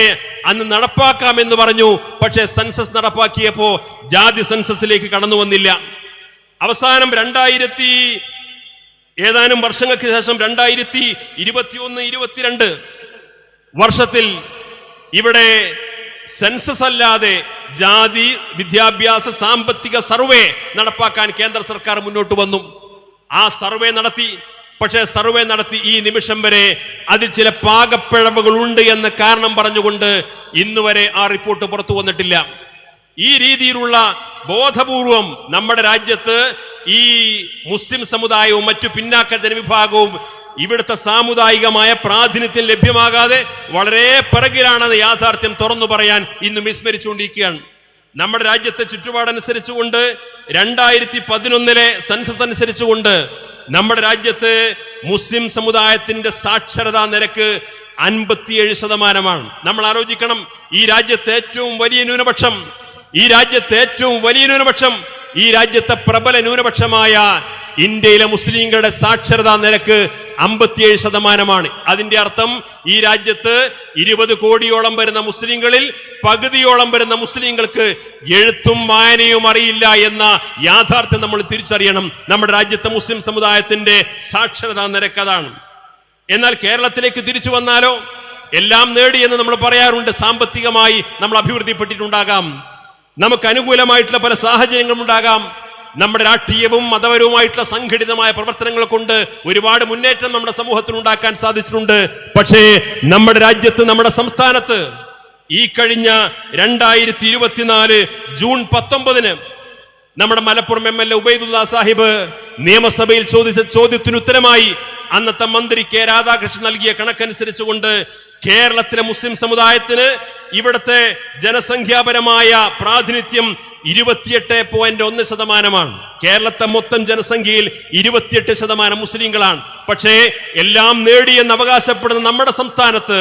അന്ന് നടപ്പാക്കാമെന്ന് പറഞ്ഞു. പക്ഷേ സെൻസസ് നടപ്പാക്കിയപ്പോ ജാതി സെൻസസിലേക്ക് കടന്നു വന്നില്ല. അവസാനം ഏതാനും വർഷങ്ങൾക്ക് ശേഷം 2021-22 വർഷത്തിൽ ഇവിടെ സെൻസസ് അല്ലാതെ ജാതി വിദ്യാഭ്യാസ സാമ്പത്തിക സർവേ നടപ്പാക്കാൻ കേന്ദ്ര സർക്കാർ മുന്നോട്ട് വന്നു. ആ സർവേ നടത്തി. പക്ഷേ സർവേ നടത്തി ഈ നിമിഷം വരെ അതിൽ ചില പാകപ്പിഴവുകൾ ഉണ്ട് എന്ന കാരണം പറഞ്ഞുകൊണ്ട് ഇന്നുവരെ ആ റിപ്പോർട്ട് പുറത്തു വന്നിട്ടില്ല. ഈ രീതിയിലുള്ള ബോധപൂർവം നമ്മുടെ രാജ്യത്ത് ഈ മുസ്ലിം സമുദായവും മറ്റു പിന്നാക്ക ജനവിഭാഗവും ഇവിടുത്തെ സാമുദായികമായ പ്രാതിനിധ്യം ലഭ്യമാകാതെ വളരെ പിറകിലാണെന്ന് യാഥാർത്ഥ്യം തുറന്നു പറയാൻ ഇന്നും വിസ്മരിച്ചുകൊണ്ടിരിക്കുകയാണ്. നമ്മുടെ രാജ്യത്തെ ചുറ്റുപാടനുസരിച്ചുകൊണ്ട് 2011 സെൻസസ് അനുസരിച്ചുകൊണ്ട് നമ്മുടെ രാജ്യത്ത് മുസ്ലിം സമുദായത്തിന്റെ സാക്ഷരതാ നിരക്ക് 57%. നമ്മൾ ആലോചിക്കണം, ഈ രാജ്യത്തെ ഏറ്റവും വലിയ ന്യൂനപക്ഷം, ഈ രാജ്യത്തെ പ്രബല ന്യൂനപക്ഷമായ ഇന്ത്യയിലെ മുസ്ലിങ്ങളുടെ സാക്ഷരതാ നിരക്ക് 57%. അതിന്റെ അർത്ഥം ഈ രാജ്യത്ത് 20 കോടിയോളം വരുന്ന മുസ്ലിങ്ങളിൽ പകുതിയോളം വരുന്ന മുസ്ലിങ്ങൾക്ക് എഴുത്തും വായനയും അറിയില്ല എന്ന യാഥാർത്ഥ്യം നമ്മൾ തിരിച്ചറിയണം. നമ്മുടെ രാജ്യത്തെ മുസ്ലിം സമുദായത്തിന്റെ സാക്ഷരതാ നിരക്ക് അതാണ്. എന്നാൽ കേരളത്തിലേക്ക് തിരിച്ചു വന്നാലോ, എല്ലാം നേടിയെന്ന് നമ്മൾ പറയാറുണ്ട്. സാമ്പത്തികമായി നമ്മൾ അഭിവൃദ്ധിപ്പെട്ടിട്ടുണ്ടാകാം, നമുക്ക് അനുകൂലമായിട്ടുള്ള പല സാഹചര്യങ്ങളും ഉണ്ടാകാം. നമ്മുടെ രാഷ്ട്രീയവും മതപരവുമായിട്ടുള്ള സംഘടിതമായ പ്രവർത്തനങ്ങൾ കൊണ്ട് ഒരുപാട് മുന്നേറ്റം നമ്മുടെ സമൂഹത്തിൽ ഉണ്ടാക്കാൻ സാധിച്ചിട്ടുണ്ട്. പക്ഷേ നമ്മുടെ രാജ്യത്ത്, നമ്മുടെ സംസ്ഥാനത്ത് ഈ കഴിഞ്ഞ 2024 ജൂൺ 19 നമ്മുടെ മലപ്പുറം MLA ഉബൈദുള്ള സാഹിബ് നിയമസഭയിൽ ചോദിച്ച ചോദ്യത്തിന് ഉത്തരമായി അന്നത്തെ മന്ത്രി K. രാധാകൃഷ്ണൻ നൽകിയ കണക്കനുസരിച്ചുകൊണ്ട് കേരളത്തിലെ മുസ്ലിം സമുദായത്തിന് ഇവിടുത്തെ ജനസംഖ്യാപരമായ പ്രാതിനിധ്യം 28.1%. കേരളത്തെ മൊത്തം ജനസംഖ്യയിൽ 28% മുസ്ലിങ്ങളാണ്. പക്ഷേ എല്ലാം നേടിയെന്ന് അവകാശപ്പെടുന്ന നമ്മുടെ സംസ്ഥാനത്ത്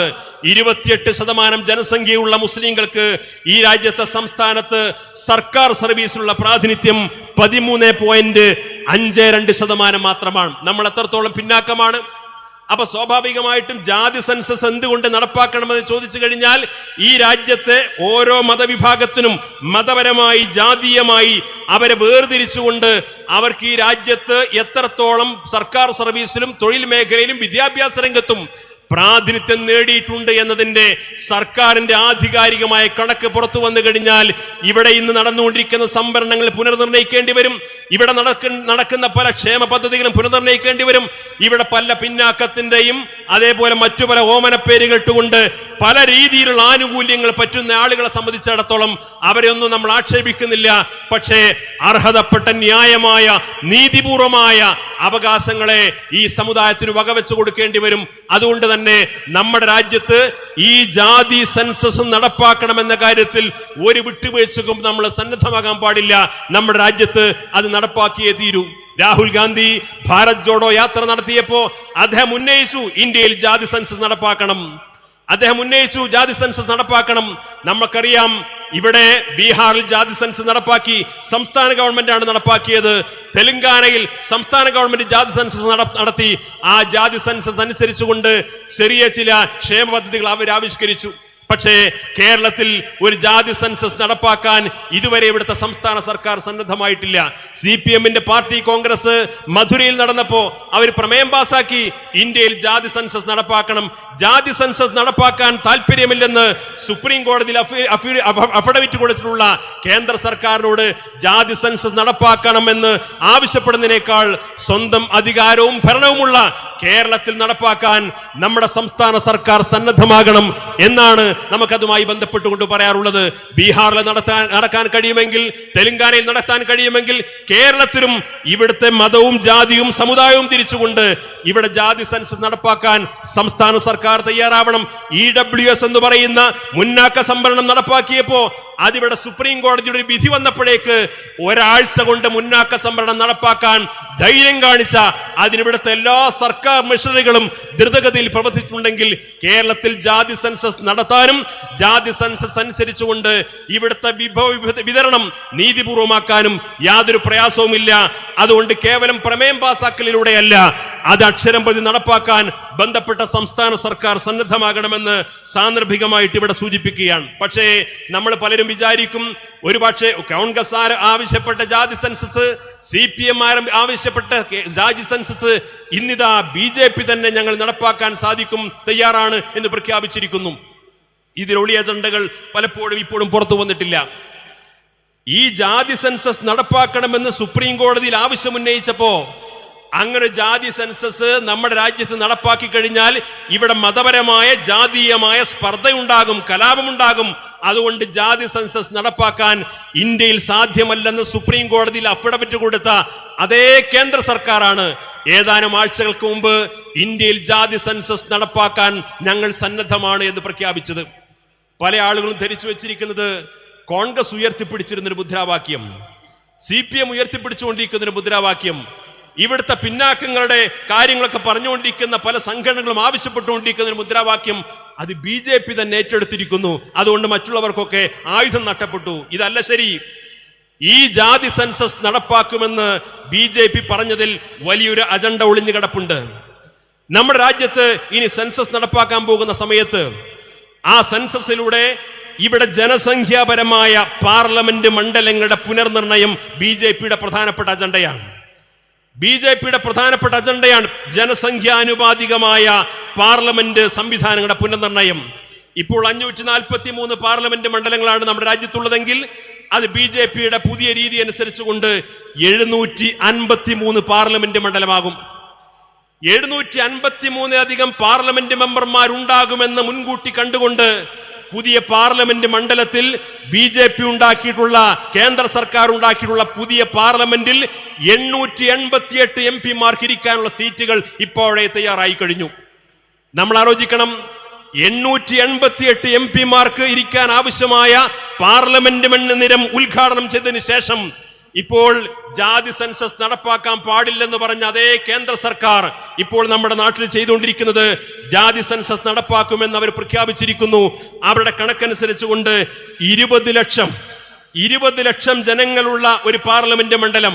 28% ജനസംഖ്യയുള്ള മുസ്ലിങ്ങൾക്ക് ഈ രാജ്യത്തെ സംസ്ഥാനത്ത് സർക്കാർ സർവീസിലുള്ള പ്രാതിനിധ്യം 13.52% മാത്രമാണ്. നമ്മൾ എത്രത്തോളം പിന്നാക്കമാണ്. അപ്പൊ സ്വാഭാവികമായിട്ടും ജാതി സെൻസസ് എന്തുകൊണ്ട് നടപ്പാക്കണമെന്ന് ചോദിച്ചു കഴിഞ്ഞാൽ ഈ രാജ്യത്തെ ഓരോ മതവിഭാഗത്തിനും മതപരമായി ജാതീയമായി അവരെ വേർതിരിച്ചുകൊണ്ട് അവർക്ക് ഈ രാജ്യത്ത് എത്രത്തോളം സർക്കാർ സർവീസിലും തൊഴിൽ മേഖലയിലും വിദ്യാഭ്യാസ രംഗത്തും പ്രാതിനിധ്യം നേടിയിട്ടുണ്ട് എന്നതിന്റെ സർക്കാരിന്റെ ആധികാരികമായ കണക്ക് പുറത്തു വന്നു കഴിഞ്ഞാൽ ഇവിടെ ഇന്ന് നടന്നുകൊണ്ടിരിക്കുന്ന സംവരണങ്ങൾ പുനർനിർണയിക്കേണ്ടി വരും. ഇവിടെ നടക്കുന്ന പല ക്ഷേമ പദ്ധതികളും പുനർനിർണയിക്കേണ്ടി വരും. ഇവിടെ പല പിന്നാക്കത്തിന്റെയും അതേപോലെ മറ്റു പല ഓമന പേരുകൾ ഇട്ടുകൊണ്ട് പല രീതിയിലുള്ള ആനുകൂല്യങ്ങൾ പറ്റുന്ന ആളുകളെ സംബന്ധിച്ചിടത്തോളം അവരെ ഒന്നും നമ്മൾ ആക്ഷേപിക്കുന്നില്ല. പക്ഷേ അർഹതപ്പെട്ട ന്യായമായ നീതിപൂർവമായ അവകാശങ്ങളെ ഈ സമുദായത്തിന് വകവെച്ചു കൊടുക്കേണ്ടി വരും. അതുകൊണ്ട് തന്നെ നമ്മുടെ രാജ്യത്ത് ഈ ജാതി സെൻസസ് നടപ്പാക്കണമെന്ന കാര്യത്തിൽ ഒരു വിട്ടുവീഴ്ചക്കും നമ്മൾ സന്നദ്ധമാകാൻ പാടില്ല. നമ്മുടെ രാജ്യത്ത് അത് നടപ്പാക്കിയേ തീരൂ. രാഹുൽ ഗാന്ധി ഭാരത് ജോഡോ യാത്ര നടത്തിയപ്പോ അദ്ദേഹം ഉന്നയിച്ചു ഇന്ത്യയിൽ ജാതി സെൻസസ് നടപ്പാക്കണം. നമുക്കറിയാം, ഇവിടെ ബീഹാറിൽ ജാതി സെൻസസ് നടപ്പാക്കി, സംസ്ഥാന ഗവൺമെന്റാണ് നടപ്പാക്കിയത്. തെലങ്കാനയിൽ സംസ്ഥാന ഗവൺമെന്റ് ജാതി സെൻസസ് നടത്തി. ആ ജാതി സെൻസസ് അനുസരിച്ചുകൊണ്ട് ചെറിയ ചില ക്ഷേമ പദ്ധതികൾ അവർ ആവിഷ്കരിച്ചു. പക്ഷേ കേരളത്തിൽ ഒരു ജാതി സെൻസസ് നടപ്പാക്കാൻ ഇതുവരെ ഇവിടുത്തെ സംസ്ഥാന സർക്കാർ സന്നദ്ധമായിട്ടില്ല. CPM-ന്റെ പാർട്ടി കോൺഗ്രസ് മധുരയിൽ നടന്നപ്പോ അവർ പ്രമേയം പാസാക്കി, ഇന്ത്യയിൽ ജാതി സെൻസസ് നടപ്പാക്കണം. ജാതി സെൻസസ് നടപ്പാക്കാൻ താല്പര്യമില്ലെന്ന് സുപ്രീം കോടതിയിൽ അഫിഡവിറ്റ് കൊടുത്തിട്ടുള്ള കേന്ദ്ര സർക്കാരിനോട് ജാതി സെൻസസ് നടപ്പാക്കണമെന്ന് ആവശ്യപ്പെടുന്നതിനേക്കാൾ സ്വന്തം അധികാരവും ഭരണവുമുള്ള കേരളത്തിൽ നടപ്പാക്കാൻ നമ്മുടെ സംസ്ഥാന സർക്കാർ സന്നദ്ധമാകണം. എന്നാണ് നമുക്കതുമായി ബന്ധപ്പെട്ടുകൊണ്ട് പറയാറുള്ളത്. ബീഹാറിൽ നടക്കാൻ കഴിയുമെങ്കിൽ, തെലങ്കാനയിൽ നടത്താൻ കഴിയുമെങ്കിൽ, കേരളത്തിലും ഇവിടുത്തെ മതവും ജാതിയും സമുദായവും തിരിച്ചുകൊണ്ട് ഇവിടെ ജാതി സെൻസസ് നടപ്പാക്കാൻ സംസ്ഥാന സർക്കാർ തയ്യാറാവണം. EWS എന്ന് പറയുന്ന മുന്നാക്ക സംവരണം നടപ്പാക്കിയപ്പോ അതിവിടെ സുപ്രീം കോടതിയുടെ വിധി വന്നപ്പോഴേക്ക് ഒരാഴ്ച കൊണ്ട് മുന്നാക്ക സംവരണം നടപ്പാക്കാൻ ധൈര്യം കാണിച്ച അതിനിവിടുത്തെ എല്ലാ സർക്കാർ മിഷനറികളും ദ്രുതഗതിയിൽ പ്രവർത്തിച്ചിട്ടുണ്ടെങ്കിൽ കേരളത്തിൽ ജാതി സെൻസസ് നടത്താനും ജാതി സെൻസസ് അനുസരിച്ചുകൊണ്ട് ഇവിടുത്തെ വിഭവ വിതരണം നീതിപൂർവമാക്കാനും യാതൊരു പ്രയാസവുമില്ല. അതുകൊണ്ട് കേവലം പ്രമേയം പാസാക്കലിലൂടെയല്ല, അത് അക്ഷരം പ്രതി നടപ്പാക്കാൻ ബന്ധപ്പെട്ട സംസ്ഥാന സർക്കാർ സന്നദ്ധമാകണമെന്ന് സാന്ദർഭികമായിട്ട് ഇവിടെ സൂചിപ്പിക്കുകയാണ്. പക്ഷേ നമ്മൾ പലരും വിചാരിക്കും ഒരുപക്ഷെ കോൺഗ്രസ് ആവശ്യപ്പെട്ട ജാതി സെൻസസ്, CPM ആവശ്യപ്പെട്ട ജാതി സെൻസസ് ഇന്നിതാ BJP തന്നെ ഞങ്ങൾ നടപ്പാക്കാൻ സാധിക്കും, തയ്യാറാണ് എന്ന് പ്രഖ്യാപിച്ചിരിക്കുന്നു. ഇതിലൊളി അജണ്ടകൾ പലപ്പോഴും ഇപ്പോഴും പുറത്തു വന്നിട്ടില്ല. ഈ ജാതി സെൻസസ് നടപ്പാക്കണമെന്ന് സുപ്രീം കോടതിയിൽ ആവശ്യമുന്നയിച്ചപ്പോ അങ്ങനെ ജാതി സെൻസസ് നമ്മുടെ രാജ്യത്ത് നടപ്പാക്കി കഴിഞ്ഞാൽ ഇവിടെ മതപരമായ ജാതീയമായ സ്പർദ്ധയുണ്ടാകും, കലാപമുണ്ടാകും. അതുകൊണ്ട് ജാതി സെൻസസ് നടപ്പാക്കാൻ ഇന്ത്യയിൽ സാധ്യമല്ലെന്ന് സുപ്രീം കോടതിയിൽ അഫിഡവിറ്റ് കൊടുത്ത അതേ കേന്ദ്ര സർക്കാരാണ് ഏതാനും ആഴ്ചകൾക്ക് മുമ്പ് ഇന്ത്യയിൽ ജാതി സെൻസസ് നടപ്പാക്കാൻ ഞങ്ങൾ സന്നദ്ധമാണ് എന്ന് പ്രഖ്യാപിച്ചത്. പല ആളുകളും ധരിച്ചു വെച്ചിരിക്കുന്നത് കോൺഗ്രസ് ഉയർത്തിപ്പിടിച്ചിരുന്നൊരു മുദ്രാവാക്യം, CPM ഉയർത്തിപ്പിടിച്ചുകൊണ്ടിരിക്കുന്നൊരു മുദ്രാവാക്യം, ഇവിടുത്തെ പിന്നാക്കങ്ങളുടെ കാര്യങ്ങളൊക്കെ പറഞ്ഞുകൊണ്ടിരിക്കുന്ന പല സംഘടനകളും ആവശ്യപ്പെട്ടുകൊണ്ടിരിക്കുന്ന ഒരു മുദ്രാവാക്യം അത് BJP തന്നെ ഏറ്റെടുത്തിരിക്കുന്നു. അതുകൊണ്ട് മറ്റുള്ളവർക്കൊക്കെ ആയുധം നഷ്ടപ്പെട്ടു. ഇതല്ല ശരി. ഈ ജാതി സെൻസസ് നടപ്പാക്കുമെന്ന് BJP പറഞ്ഞതിൽ വലിയൊരു അജണ്ട ഒളിഞ്ഞു കിടപ്പുണ്ട്. നമ്മുടെ രാജ്യത്ത് ഇനി സെൻസസ് നടപ്പാക്കാൻ പോകുന്ന സമയത്ത് ആ സെൻസസിലൂടെ ഇവിടെ ജനസംഖ്യാപരമായ പാർലമെന്റ് മണ്ഡലങ്ങളുടെ പുനർനിർണയം BJPയുടെ പ്രധാനപ്പെട്ട അജണ്ടയാണ്. BJPയുടെ പ്രധാനപ്പെട്ട അജണ്ടയാണ് ജനസംഖ്യാനുപാതികമായ പാർലമെന്റ് സംവിധാനങ്ങളുടെ പുനർനിർണയം. ഇപ്പോൾ 543 പാർലമെന്റ് മണ്ഡലങ്ങളാണ് നമ്മുടെ രാജ്യത്തുള്ളതെങ്കിൽ അത് BJPയുടെ പുതിയ രീതി അനുസരിച്ചുകൊണ്ട് 753 പാർലമെന്റ് മണ്ഡലമാകും. 753 പാർലമെന്റ് മെമ്പർമാരുണ്ടാകുമെന്ന് മുൻകൂട്ടി കണ്ടുകൊണ്ട് പുതിയ പാർലമെന്റ് മണ്ഡലത്തിൽ BJP ഉണ്ടാക്കിയിട്ടുള്ള, കേന്ദ്ര സർക്കാർ ഉണ്ടാക്കിയിട്ടുള്ള പുതിയ പാർലമെന്റിൽ 888 MP-മാർക്ക് ഇരിക്കാനുള്ള സീറ്റുകൾ ഇപ്പോഴേ തയ്യാറായി കഴിഞ്ഞു. നമ്മൾ ആലോചിക്കണം, 888 MP-മാർക്ക് ഇരിക്കാൻ ആവശ്യമായ പാർലമെന്റ് മണ്ഡലം ഉദ്ഘാടനം ചെയ്തതിനു ശേഷം ഇപ്പോൾ ജാതി സെൻസസ് നടപ്പാക്കാൻ പാടില്ലെന്ന് പറഞ്ഞ അതേ കേന്ദ്ര സർക്കാർ ഇപ്പോൾ നമ്മുടെ നാട്ടിൽ ചെയ്തുകൊണ്ടിരിക്കുന്നത് ജാതി സെൻസസ് നടപ്പാക്കുമെന്ന് അവർ പ്രഖ്യാപിച്ചിരിക്കുന്നു. അവരുടെ കണക്കനുസരിച്ചുകൊണ്ട് 20 ലക്ഷം ജനങ്ങളുള്ള ഒരു പാർലമെന്റ് മണ്ഡലം,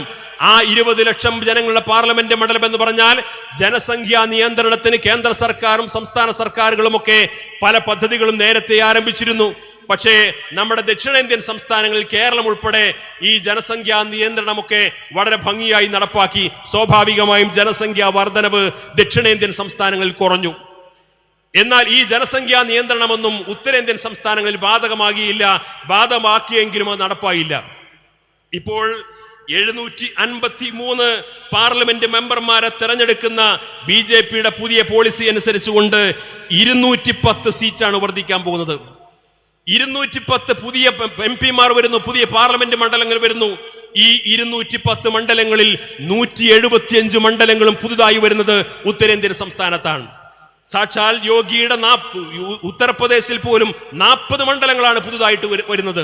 ആ 20 ലക്ഷം ജനങ്ങളുടെ പാർലമെന്റ് മണ്ഡലം എന്ന് പറഞ്ഞാൽ ജനസംഖ്യാ നിയന്ത്രണത്തിന് കേന്ദ്ര സർക്കാരും സംസ്ഥാന സർക്കാരുകളുമൊക്കെ പല പദ്ധതികളും നേരത്തെ ആരംഭിച്ചിരുന്നു. പക്ഷേ നമ്മുടെ ദക്ഷിണേന്ത്യൻ സംസ്ഥാനങ്ങളിൽ കേരളം ഉൾപ്പെടെ ഈ ജനസംഖ്യാ നിയന്ത്രണമൊക്കെ വളരെ ഭംഗിയായി നടപ്പാക്കി. സ്വാഭാവികമായും ജനസംഖ്യാ വർധനവ് ദക്ഷിണേന്ത്യൻ സംസ്ഥാനങ്ങളിൽ കുറഞ്ഞു. എന്നാൽ ഈ ജനസംഖ്യാ നിയന്ത്രണമൊന്നും ഉത്തരേന്ത്യൻ സംസ്ഥാനങ്ങളിൽ ബാധകമാകിയില്ല. ബാധകമാക്കിയെങ്കിലും അത് നടപ്പായില്ല. ഇപ്പോൾ 753 പാർലമെന്റ് മെമ്പർമാരെ തെരഞ്ഞെടുക്കുന്ന BJPയുടെ പുതിയ പോളിസി അനുസരിച്ചുകൊണ്ട് 210 സീറ്റാണ് വർദ്ധിക്കാൻ പോകുന്നത്. 210 പുതിയ MP-മാർ വരുന്നു, പുതിയ പാർലമെന്റ് മണ്ഡലങ്ങൾ വരുന്നു. ഈ 210 മണ്ഡലങ്ങളിൽ 175 മണ്ഡലങ്ങളും പുതുതായി വരുന്നത് ഉത്തരേന്ത്യൻ സംസ്ഥാനത്താണ്. സാക്ഷാൽ യോഗിയുടെ ഉത്തർപ്രദേശിൽ പോലും 40 മണ്ഡലങ്ങളാണ് പുതുതായിട്ട് വരുന്നത്.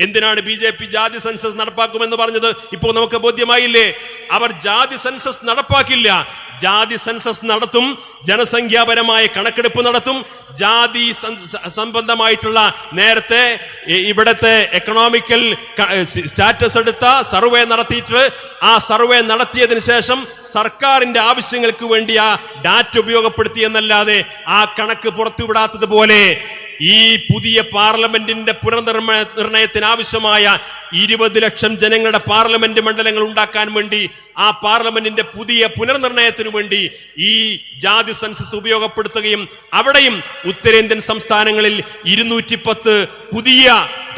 എന്തിനാണ് BJP ജാതി സെൻസസ് നടപ്പാക്കുമെന്ന് പറഞ്ഞത്? ഇപ്പോൾ നമുക്ക് ബോധ്യമായില്ലേ. അവർ ജാതി സെൻസസ് നടപ്പാക്കില്ല, ജാതി സെൻസസ് നടത്തും, ജനസംഖ്യാപരമായ കണക്കെടുപ്പ് നടത്തും, ജാതി സംബന്ധമായിട്ടുള്ള നേരത്തെ ഇവിടത്തെ എക്കണോമിക്കൽ സ്റ്റാറ്റസ് എടുത്ത സർവേ നടത്തിയിട്ട് ആ സർവേ നടത്തിയതിനു ശേഷം സർക്കാരിന്റെ ആവശ്യങ്ങൾക്ക് വേണ്ടി ആ ഡാറ്റ ഉപയോഗപ്പെടുത്തിയെന്നല്ലാതെ ആ കണക്ക് പുറത്തുവിടാത്തതുപോലെ ഈ പുതിയ പാർലമെന്റിന്റെ പുനർനിർണയത്തിന് ആവശ്യമായ 20 ലക്ഷം ജനങ്ങളുടെ പാർലമെന്റ് മണ്ഡലങ്ങൾ ഉണ്ടാക്കാൻ വേണ്ടി ആ പാർലമെന്റിന്റെ പുതിയ പുനർനിർണയത്തിനു വേണ്ടി ഈ ജാതി സെൻസസ് ഉപയോഗപ്പെടുത്തുകയും അവിടെയും ഉത്തരേന്ത്യൻ സംസ്ഥാനങ്ങളിൽ 210 പുതിയ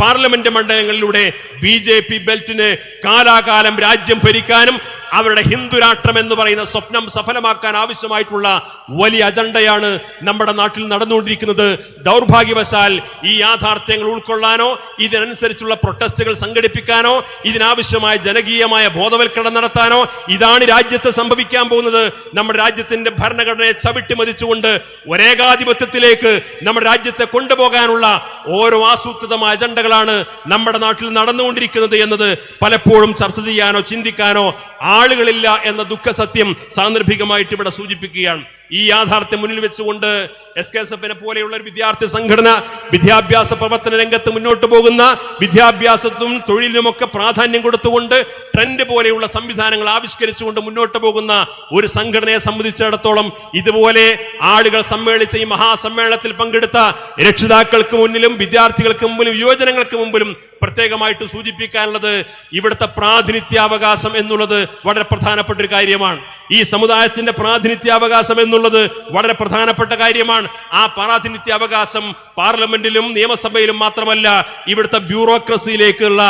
പാർലമെന്റ് മണ്ഡലങ്ങളിലൂടെ BJP ബെൽറ്റിന് കാലാകാലം രാജ്യം ഭരിക്കാനും അവരുടെ ഹിന്ദു രാഷ്ട്രം എന്ന് പറയുന്ന സ്വപ്നം സഫലമാക്കാൻ ആവശ്യമായിട്ടുള്ള വലിയ അജണ്ടയാണ് നമ്മുടെ നാട്ടിൽ നടന്നുകൊണ്ടിരിക്കുന്നത്. ദൗർഭാഗ്യവശാൽ ഈ യാഥാർത്ഥ്യങ്ങൾ ഉൾക്കൊള്ളാനോ ഇതിനനുസരിച്ചുള്ള പ്രൊട്ടസ്റ്റുകൾ സംഘടിപ്പിക്കാനോ ഇതിനാവശ്യമായ ജനകീയമായ ബോധവൽക്കരണം നടത്താനോ ഇതാണ് രാജ്യത്ത് സംഭവിക്കാൻ പോകുന്നത്. നമ്മുടെ രാജ്യത്തിന്റെ ഭരണഘടനയെ ചവിട്ടിമതിച്ചുകൊണ്ട് ഒരേകാധിപത്യത്തിലേക്ക് നമ്മുടെ രാജ്യത്തെ കൊണ്ടുപോകാനുള്ള ഓരോ ആസൂത്രിതമായ അജണ്ടകളാണ് നമ്മുടെ നാട്ടിൽ നടന്നുകൊണ്ടിരിക്കുന്നത് എന്നത് പലപ്പോഴും ചർച്ച ചെയ്യാനോ ചിന്തിക്കാനോ ആളുകളില്ല എന്ന ദുഃഖസത്യം സാന്ദർഭികമായിട്ട് ഇവിടെ സൂചിപ്പിക്കുകയാണ്. ഈ യാഥാർത്ഥ്യം മുന്നിൽ വെച്ചുകൊണ്ട് SKSF പോലെയുള്ള ഒരു വിദ്യാർത്ഥി സംഘടന വിദ്യാഭ്യാസ പ്രവർത്തന രംഗത്ത് മുന്നോട്ട് പോകുന്ന വിദ്യാഭ്യാസത്തിനും തൊഴിലിനുമൊക്കെ പ്രാധാന്യം കൊടുത്തുകൊണ്ട് ട്രെൻഡ് പോലെയുള്ള സംവിധാനങ്ങൾ ആവിഷ്കരിച്ചുകൊണ്ട് മുന്നോട്ട് പോകുന്ന ഒരു സംഘടനയെ സംബന്ധിച്ചിടത്തോളം ഇതുപോലെ ആളുകൾ സമ്മേളിച്ച ഈ മഹാസമ്മേളനത്തിൽ പങ്കെടുത്ത രക്ഷിതാക്കൾക്ക് മുന്നിലും വിദ്യാർത്ഥികൾക്ക് മുമ്പിലും യുവജനങ്ങൾക്ക് മുമ്പിലും പ്രത്യേകമായിട്ട് സൂചിപ്പിക്കാനുള്ളത് ഇവിടുത്തെ പ്രാതിനിധ്യാവകാശം എന്നുള്ളത് വളരെ പ്രധാനപ്പെട്ട ഒരു കാര്യമാണ്. ഈ സമുദായത്തിന്റെ പ്രാതിനിധ്യാവകാശം എന്നുള്ളത് വളരെ പ്രധാനപ്പെട്ട കാര്യമാണ്. ആ പ്രാതിനിധ്യാവകാശം പാർലമെന്റിലും നിയമസഭയിലും മാത്രമല്ല ഇവിടുത്തെ ബ്യൂറോക്രസിയിലേക്കുള്ള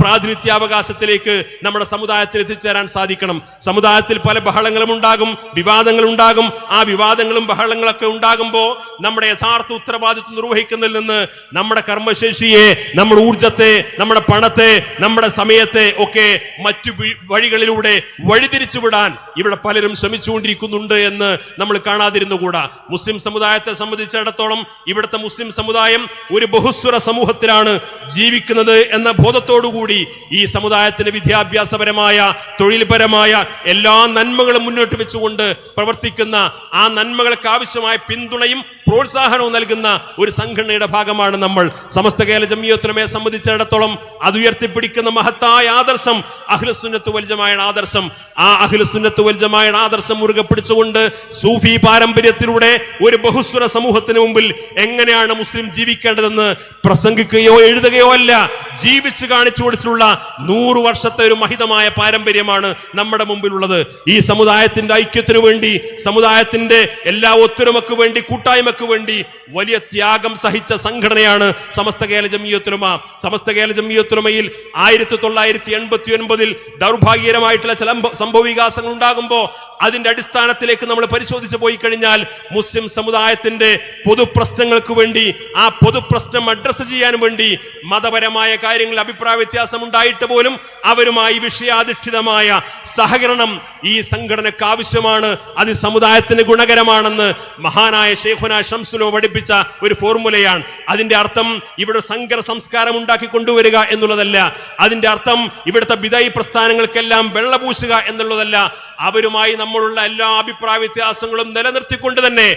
പ്രാതിനിധ്യാവകാശത്തിലേക്ക് നമ്മുടെ സമുദായത്തിൽ എത്തിച്ചേരാൻ സാധിക്കണം. സമുദായത്തിൽ പല ബഹളങ്ങളും ഉണ്ടാകും, വിവാദങ്ങൾ ഉണ്ടാകും. ആ വിവാദങ്ങളും ബഹളങ്ങളൊക്കെ ഉണ്ടാകുമ്പോൾ നമ്മുടെ യഥാർത്ഥ ഉത്തരവാദിത്വം നിർവഹിക്കുന്നതിൽ നിന്ന് നമ്മുടെ കർമ്മശേഷിയെ, നമ്മുടെ ഊർജത്തെ, നമ്മുടെ പണത്തെ, നമ്മുടെ സമയത്തെ ഒക്കെ മറ്റു വഴികളിലൂടെ വഴിതിരിച്ചു വിടാൻ ഇവിടെ പലരും ശ്രമിച്ചുകൊണ്ടിരിക്കുന്നുണ്ട് എന്ന് നമ്മൾ കാണാതിരുന്നുകൂടാ. മുസ്ലിം സമുദായത്തെ സംബന്ധിച്ചിടത്തോളം ഇവിടുത്തെ മുസ്ലിം സമുദായം ഒരു ബഹുസ്വര സമൂഹത്തിലാണ് ജീവിക്കുന്നത് എന്ന ബോധത്തോടുകൂടി ഈ സമുദായത്തിന് വിദ്യാഭ്യാസപരമായ തൊഴിൽപരമായ എല്ലാ നന്മകളും മുന്നോട്ട് വെച്ചുകൊണ്ട് പ്രവർത്തിക്കുന്ന, ആ നന്മകൾക്ക് ആവശ്യമായ പിന്തുണയും പ്രോത്സാഹനവും നൽകുന്ന ഒരു സംഘടനയുടെ ഭാഗമാണ് നമ്മൾ. സമസ്ത കേരള ജംഇയ്യത്തുൽ ഉലമയെ സംബന്ധിച്ചിടത്തോളം അത് ഉയർത്തിപ്പിടിക്കുന്ന മഹത്തായ ആദർശം അഹ്ലുസുന്നത്ത് വൽ ജമാഅയുടെ ആദർശം. ആ അഹ്ലുസുന്നത്ത് വൽ ജമാഅയുടെ ആദർശം മുറുകെ പിടിച്ചുകൊണ്ട് സൂഫി പാരമ്പര്യത്തിലൂടെ ഒരു ബഹുസ്വര സമൂഹത്തിന് മുമ്പിൽ എങ്ങനെയാണ് മുസ്ലിം ജീവിക്കേണ്ടതെന്ന് പ്രസംഗിക്കുകയോ എഴുതുകയോ അല്ല, ജീവിച്ച് കാണിച്ചു കൊടുത്തിട്ടുള്ള 100 വർഷത്തെ ഒരു മഹിതമായ പാരമ്പര്യമാണ് നമ്മുടെ മുമ്പിലുള്ളത്. ഈ സമുദായത്തിന്റെ ഐക്യത്തിനു വേണ്ടി, സമുദായത്തിന്റെ എല്ലാ ഒത്തൊരുമക്ക് വേണ്ടി, കൂട്ടായ്മക്ക് വേണ്ടി വലിയ ത്യാഗം സഹിച്ച സംഘടനയാണ് സമസ്ത കേരള ജംഇയ്യത്തുൽ ഉലമ. സമസ്ത കേരള ജംഇയ്യത്തുൽ ഉലമയിൽ 1989 ദൗർഭാഗ്യകരമായിട്ടുള്ള ചില സംഭവ വികാസങ്ങൾ ഉണ്ടാകുമ്പോൾ അതിന്റെ അടിസ്ഥാനത്തിലേക്ക് നമ്മൾ പരിശോധിച്ചു പോയി കഴിഞ്ഞാൽ മുസ്ലിം സമുദായത്തിന്റെ പൊതുപ്രശ്നങ്ങൾക്ക് വേണ്ടി, ആ പൊതുപ്രശ്നം അഡ്രസ് ചെയ്യാൻ വേണ്ടി മതപരമായ കാര്യങ്ങളിൽ അഭിപ്രായ വ്യത്യാസം ഉണ്ടായിട്ട് പോലും അവരുമായി വിഷയാധിഷ്ഠിതമായ സഹകരണം ഈ സംഘടനയ്ക്ക് ആവശ്യമാണ്. അത് സമുദായത്തിന് ഗുണകരമാണെന്ന് മഹാനായ ശൈഖുനാ ശംസുൽ ഉലമ പഠിപ്പിച്ച ഒരു ഫോർമുലയാണ്. അതിന്റെ അർത്ഥം ഇവിടെ സങ്കര സംസ്കാരം ഉണ്ടാക്കി കൊണ്ടുവരിക എന്നുള്ളതല്ല. അതിന്റെ അർത്ഥം ഇവിടുത്തെ ബിദഈ പ്രസ്ഥാനങ്ങൾക്കെല്ലാം വെള്ളപൂശുക എന്നുള്ളതല്ല. അവരുമായി നമ്മളുള്ള എല്ലാ അഭിപ്രായ വ്യത്യാസങ്ങളും നിലനിർത്തിക്കൊണ്ട് തന്നെ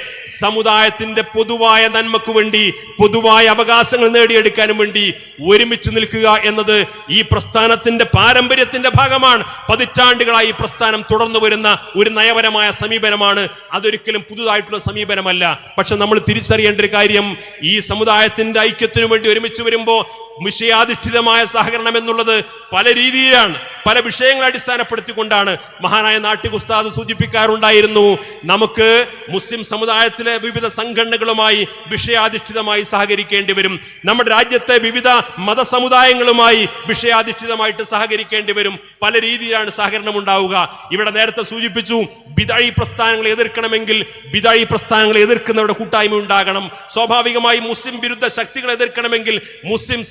സമുദായത്തിന്റെ പൊതുവായ നന്മക്ക് വേണ്ടി, പൊതുവായ അവകാശങ്ങൾ നേടിയെടുക്കാനും വേണ്ടി ഒരുമിച്ച് നിൽക്കുക എന്നത് ഈ പ്രസ്ഥാനത്തിന്റെ പാരമ്പര്യത്തിന്റെ ഭാഗമാണ്. പതിറ്റാണ്ടുകളായി ഈ പ്രസ്ഥാനം തുടർന്നു വരുന്ന ഒരു നയപരമായ സമീപനമാണ്. അതൊരിക്കലും പുതുതായിട്ടുള്ള സമീപനമല്ല. പക്ഷെ നമ്മൾ തിരിച്ചറിയേണ്ട ഒരു കാര്യം, ഈ സമുദായത്തിന്റെ ഐക്യത്തിനു വേണ്ടി ഒരുമിച്ച് വരുമ്പോൾ വിഷയാധിഷ്ഠിതമായ സഹകരണം എന്നുള്ളത് പല രീതിയിലാണ്, പല വിഷയങ്ങളെ അടിസ്ഥാനപ്പെടുത്തിക്കൊണ്ടാണ്. മഹാനായ നാട്ടിക് ഉസ്താദ് സൂചിപ്പിക്കാറുണ്ടായിരുന്നു, നമുക്ക് മുസ്ലിം സമുദായത്തിലെ വിവിധ സംഘടനകളുമായി വിഷയാധിഷ്ഠിതമായി സഹകരിക്കേണ്ടി വരും. നമ്മുടെ രാജ്യത്തെ വിവിധ മതസമുദായങ്ങളുമായി വിഷയാധിഷ്ഠിതമായിട്ട് സഹകരിക്കേണ്ടി വരും. പല രീതിയിലാണ് സഹകരണം ഉണ്ടാവുക. ഇവിടെ നേരത്തെ സൂചിപ്പിച്ചു, ബിദഈ പ്രസ്ഥാനങ്ങളെ എതിർക്കണമെങ്കിൽ ബിദഈ പ്രസ്ഥാനങ്ങളെ എതിർക്കുന്നവരുടെ കൂട്ടായ്മ ഉണ്ടാകണം. സ്വാഭാവികമായി മുസ്ലിം വിരുദ്ധ ശക്തികളെ എതിർക്കണമെങ്കിൽ മുസ്ലിം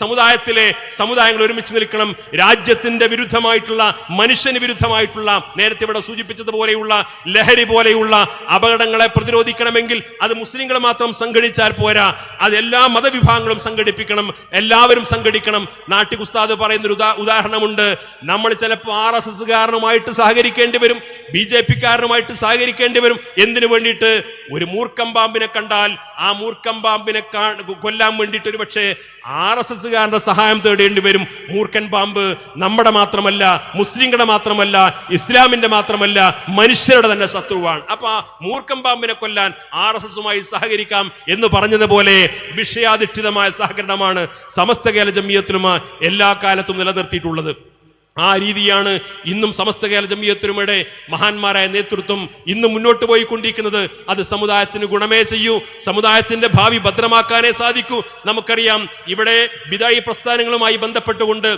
സമുദായങ്ങൾ ഒരുമിച്ച് നിൽക്കണം. രാജ്യത്തിന്റെ വിരുദ്ധമായിട്ടുള്ള, മനുഷ്യന് വിരുദ്ധമായിട്ടുള്ള, നേരത്തെ ഇവിടെ സൂചിപ്പിച്ചതുപോലെയുള്ള ലഹരി പോലെയുള്ള അപകടങ്ങളെ പ്രതിരോധിക്കണമെങ്കിൽ അത് മുസ്ലിങ്ങൾ മാത്രം സംഘടിച്ചാൽ പോരാ, അത് എല്ലാ മതവിഭാഗങ്ങളും സംഘടിപ്പിക്കണം, എല്ലാവരും സംഘടിക്കണം. നാട്ടിക് ഉസ്താദ് പറയുന്നൊരു ഉദാഹരണമുണ്ട്. നമ്മൾ ചിലപ്പോൾ RSSകാരനുമായിട്ട് സഹകരിക്കേണ്ടി വരും, BJPക്കാരനുമായിട്ട് സഹകരിക്കേണ്ടി വരും. എന്തിനു വേണ്ടിയിട്ട്? ഒരു മൂർഖം പാമ്പിനെ കണ്ടാൽ ആ മൂർഖം പാമ്പിനെ കൊല്ലാൻ വേണ്ടിയിട്ട് ഒരു പക്ഷേ RSSകാരന്റെ സഹായം തേടേണ്ടി വരും. മൂർഖൻ പാമ്പ് നമ്മുടെ മാത്രമല്ല, മുസ്ലിങ്ങളുടെ മാത്രമല്ല, ഇസ്ലാമിന്റെ മാത്രമല്ല, മനുഷ്യരുടെ തന്നെ ശത്രുവാണ്. അപ്പൊ മൂർഖൻ പാമ്പിനെ കൊല്ലാൻ RSSുമായി സഹകരിക്കാം എന്ന് പറഞ്ഞതുപോലെ വിഷയാധിഷ്ഠിതമായ സഹകരണമാണ് സമസ്ത കേരള ജംഇയ്യത്തുൽ ഉലമ എല്ലാ കാലത്തും നിലനിർത്തിയിട്ടുള്ളത്. ആ രീതിയാണ് ഇന്നും സമസ്ത കേരള ജംഇയ്യത്തുൽ ഉലമയുടെ മഹാന്മാരായ നേതൃത്വം ഇന്നും മുന്നോട്ട് പോയിക്കൊണ്ടിരിക്കുന്നത്. അത് സമുദായത്തിന് ഗുണമേ ചെയ്യൂ, സമുദായത്തിന്റെ ഭാവി ഭദ്രമാക്കാനേ സാധിക്കൂ. നമുക്കറിയാം, ഇവിടെ ബിദഈ പ്രസ്ഥാനങ്ങളുമായി ബന്ധപ്പെട്ടുകൊണ്ട്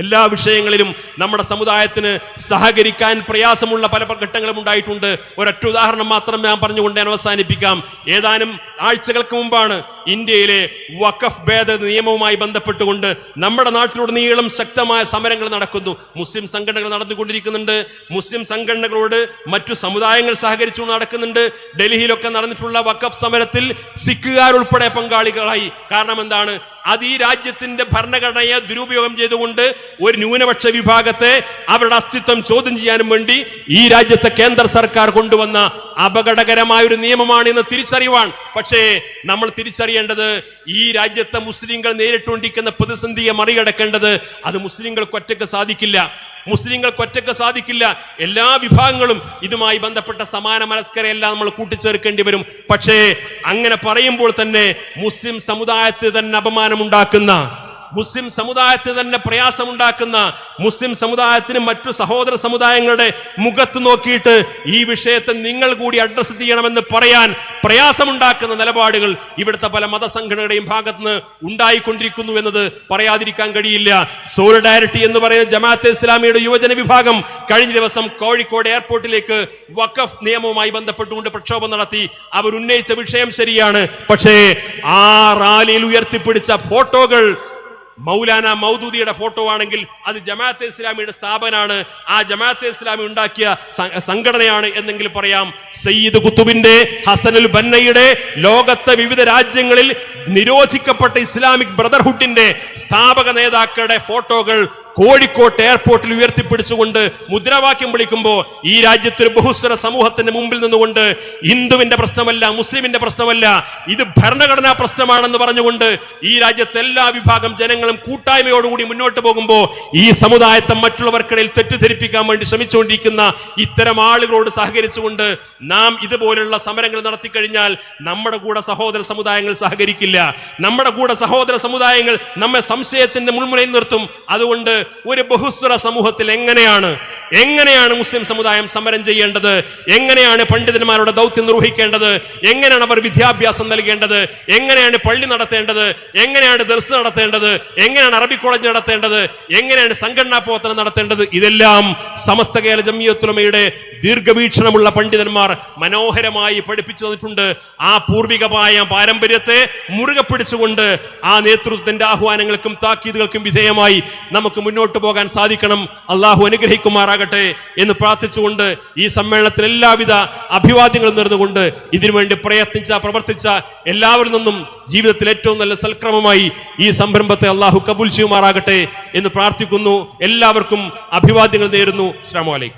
എല്ലാ വിഷയങ്ങളിലും നമ്മുടെ സമുദായത്തിന് സഹകരിക്കാൻ പ്രയാസമുള്ള പല ഘട്ടങ്ങളും ഉണ്ടായിട്ടുണ്ട്. ഒരൊറ്റ ഉദാഹരണം മാത്രം ഞാൻ പറഞ്ഞുകൊണ്ട് ഞാൻ അവസാനിപ്പിക്കാം. ഏതാനും ആഴ്ചകൾക്ക് മുമ്പാണ് ഇന്ത്യയിലെ വഖഫ് ഭേദഗതി നിയമവുമായി ബന്ധപ്പെട്ടുകൊണ്ട് നമ്മുടെ നാട്ടിലുടനീളം ശക്തമായ സമരങ്ങൾ നടക്കുന്നു. മുസ്ലിം സംഘടനകൾ നടന്നുകൊണ്ടിരിക്കുന്നുണ്ട്. മുസ്ലിം സംഘടനകളോട് മറ്റു സമുദായങ്ങൾ സഹകരിച്ചു നടക്കുന്നുണ്ട്. ഡൽഹിയിലൊക്കെ നടന്നിട്ടുള്ള വഖഫ് സമരത്തിൽ സിഖുകാരുൾപ്പെടെ പങ്കാളികളായി. കാരണം എന്താണ്? അത് ഈ രാജ്യത്തിന്റെ ഭരണഘടനയെ ദുരുപയോഗം ചെയ്തുകൊണ്ട് ഒരു ന്യൂനപക്ഷ വിഭാഗത്തെ അവരുടെ അസ്തിത്വം ചോദ്യം ചെയ്യാനും വേണ്ടി ഈ രാജ്യത്തെ കേന്ദ്ര സർക്കാർ കൊണ്ടുവന്ന അപകടകരമായ ഒരു നിയമമാണ് എന്ന് തിരിച്ചറിയുവാൻ. പക്ഷേ നമ്മൾ തിരിച്ചറിയേണ്ടത് ഈ രാജ്യത്തെ മുസ്ലിങ്ങൾ നേരിട്ടുകൊണ്ടിരിക്കുന്ന പ്രതിസന്ധിയെ മറികടക്കേണ്ടത് അത് മുസ്ലിങ്ങൾക്ക് ഒറ്റയ്ക്ക് സാധിക്കില്ല. എല്ലാ വിഭാഗങ്ങളും ഇതുമായി ബന്ധപ്പെട്ട സമാന മനസ്കരെല്ലാം നമ്മൾ കൂട്ടിച്ചേർക്കേണ്ടി വരും. പക്ഷേ അങ്ങനെ പറയുമ്പോൾ തന്നെ മുസ്ലിം സമുദായത്തിൽ തന്നെ അപമാനമുണ്ടാക്കുന്ന, മുസ്ലിം സമുദായത്തിന് തന്നെ പ്രയാസമുണ്ടാക്കുന്ന, മുസ്ലിം സമുദായത്തിന് മറ്റു സഹോദര സമുദായങ്ങളുടെ മുഖത്ത് നോക്കിയിട്ട് ഈ വിഷയത്തെ നിങ്ങൾ കൂടി അഡ്രസ് ചെയ്യണമെന്ന് പറയാൻ പ്രയാസമുണ്ടാക്കുന്ന നിലപാടുകൾ ഇവിടുത്തെ പല മതസംഘടനകളുടെയും ഭാഗത്തുനിന്ന് ഉണ്ടായിക്കൊണ്ടിരിക്കുന്നു എന്നത് പറയാതിരിക്കാൻ കഴിയില്ല. സോളിഡാരിറ്റി എന്ന് പറയുന്ന ജമാഅത്തെ ഇസ്ലാമിയുടെ യുവജന വിഭാഗം കഴിഞ്ഞ ദിവസം കോഴിക്കോട് എയർപോർട്ടിലേക്ക് വഖഫ് നിയമവുമായി ബന്ധപ്പെട്ടുകൊണ്ട് പ്രക്ഷോഭം നടത്തി. അവർ ഉന്നയിച്ച വിഷയം ശരിയാണ്. പക്ഷേ ആ റാലിയിൽ ഉയർത്തിപ്പിടിച്ച ഫോട്ടോകൾ മൗലാന മൗദൂദിയുടെ ഫോട്ടോ ആണെങ്കിൽ അത് ജമാഅത്തെ ഇസ്ലാമിയുടെ സ്ഥാപനമാണ്, ആ ജമാഅത്തെ ഇസ്ലാമി ഉണ്ടാക്കിയ സംഘടനയാണ് എന്നെങ്കിലും പറയാം. സയ്യിദ് കുത്തുബിന്റെ, ഹസനുൽ ബന്നയുടെ, ലോകത്തെ വിവിധ രാജ്യങ്ങളിൽ നിരോധിക്കപ്പെട്ട ഇസ്ലാമിക് ബ്രദർഹുഡിന്റെ സ്ഥാപക നേതാക്കളുടെ ഫോട്ടോകൾ കോഴിക്കോട്ട് എയർപോർട്ടിൽ ഉയർത്തിപ്പിടിച്ചുകൊണ്ട് മുദ്രാവാക്യം വിളിക്കുമ്പോൾ ഈ രാജ്യത്തൊരു ബഹുസ്വര സമൂഹത്തിന്റെ മുമ്പിൽ നിന്നുകൊണ്ട് ഹിന്ദുവിന്റെ പ്രശ്നമല്ല, മുസ്ലിമിന്റെ പ്രശ്നമല്ല, ഇത് ഭരണഘടനാ പ്രശ്നമാണെന്ന് പറഞ്ഞുകൊണ്ട് ഈ രാജ്യത്തെ എല്ലാ വിഭാഗം ജനങ്ങളും കൂട്ടായ്മയോടുകൂടി മുന്നോട്ട് പോകുമ്പോൾ ഈ സമുദായത്തെ മറ്റുള്ളവർക്കിടയിൽ തെറ്റിദ്ധരിപ്പിക്കാൻ വേണ്ടി ശ്രമിച്ചുകൊണ്ടിരിക്കുന്ന ഇത്തരം ആളുകളോട് സഹകരിച്ചുകൊണ്ട് നാം ഇതുപോലുള്ള സമരങ്ങൾ നടത്തിക്കഴിഞ്ഞാൽ നമ്മുടെ കൂടെ സഹോദര സമുദായങ്ങൾ സഹകരിക്കില്ല. നമ്മുടെ കൂടെ സഹോദര സമുദായങ്ങൾ നമ്മെ സംശയത്തിന്റെ മുൾമുനയിൽ നിർത്തും. അതുകൊണ്ട് ഒരു ബഹുസ്വര സമൂഹത്തിൽ എങ്ങനെയാണ് മുസ്ലിം സമുദായം സമരം ചെയ്യേണ്ടത്, എങ്ങനെയാണ് പണ്ഡിതന്മാരുടെ ദൗത്യം നിർവഹിക്കേണ്ടത്, എങ്ങനെയാണ് അവർ വിദ്യാഭ്യാസം നൽകേണ്ടത്, എങ്ങനെയാണ് പള്ളി നടത്തേണ്ടത്, എങ്ങനെയാണ് ദർസ് നടത്തേണ്ടത്, എങ്ങനെയാണ് അറബി കോളേജ് നടത്തേണ്ടത്, എങ്ങനെയാണ് സംഘടനാ പ്രവർത്തനം നടത്തേണ്ടത്, ഇതെല്ലാം സമസ്ത കേരള ജംഇയ്യത്തുൽ ഉലമയുടെ ദീർഘവീക്ഷണമുള്ള പണ്ഡിതന്മാർ മനോഹരമായി പഠിപ്പിച്ചു തന്നിട്ടുണ്ട്. ആ പൂർവികമായ പാരമ്പര്യത്തെ മുറുകെ പിടിച്ചുകൊണ്ട് ആ നേതൃത്വത്തിന്റെ ആഹ്വാനങ്ങൾക്കും താക്കീതുകൾക്കും വിധേയമായി നമുക്ക് മുന്നോട്ട് പോകാൻ സാധിക്കണം. അള്ളാഹു അനുഗ്രഹിക്കുമാറാകട്ടെ എന്ന് പ്രാർത്ഥിച്ചുകൊണ്ട് ഈ സമ്മേളനത്തിൽ എല്ലാവിധ അഭിവാദ്യങ്ങളും നേർന്നുകൊണ്ട് ഇതിനുവേണ്ടി പ്രവർത്തിച്ച എല്ലാവരിൽ നിന്നും ജീവിതത്തിൽ ഏറ്റവും നല്ല സൽക്രമമായി ഈ സംരംഭത്തെ അള്ളാഹു കബൂൽ ചെയ്യുമാറാകട്ടെ എന്ന് പ്രാർത്ഥിക്കുന്നു. എല്ലാവർക്കും അഭിവാദ്യങ്ങൾ നേരുന്നു. അസ്സലാമു അലൈക്കും.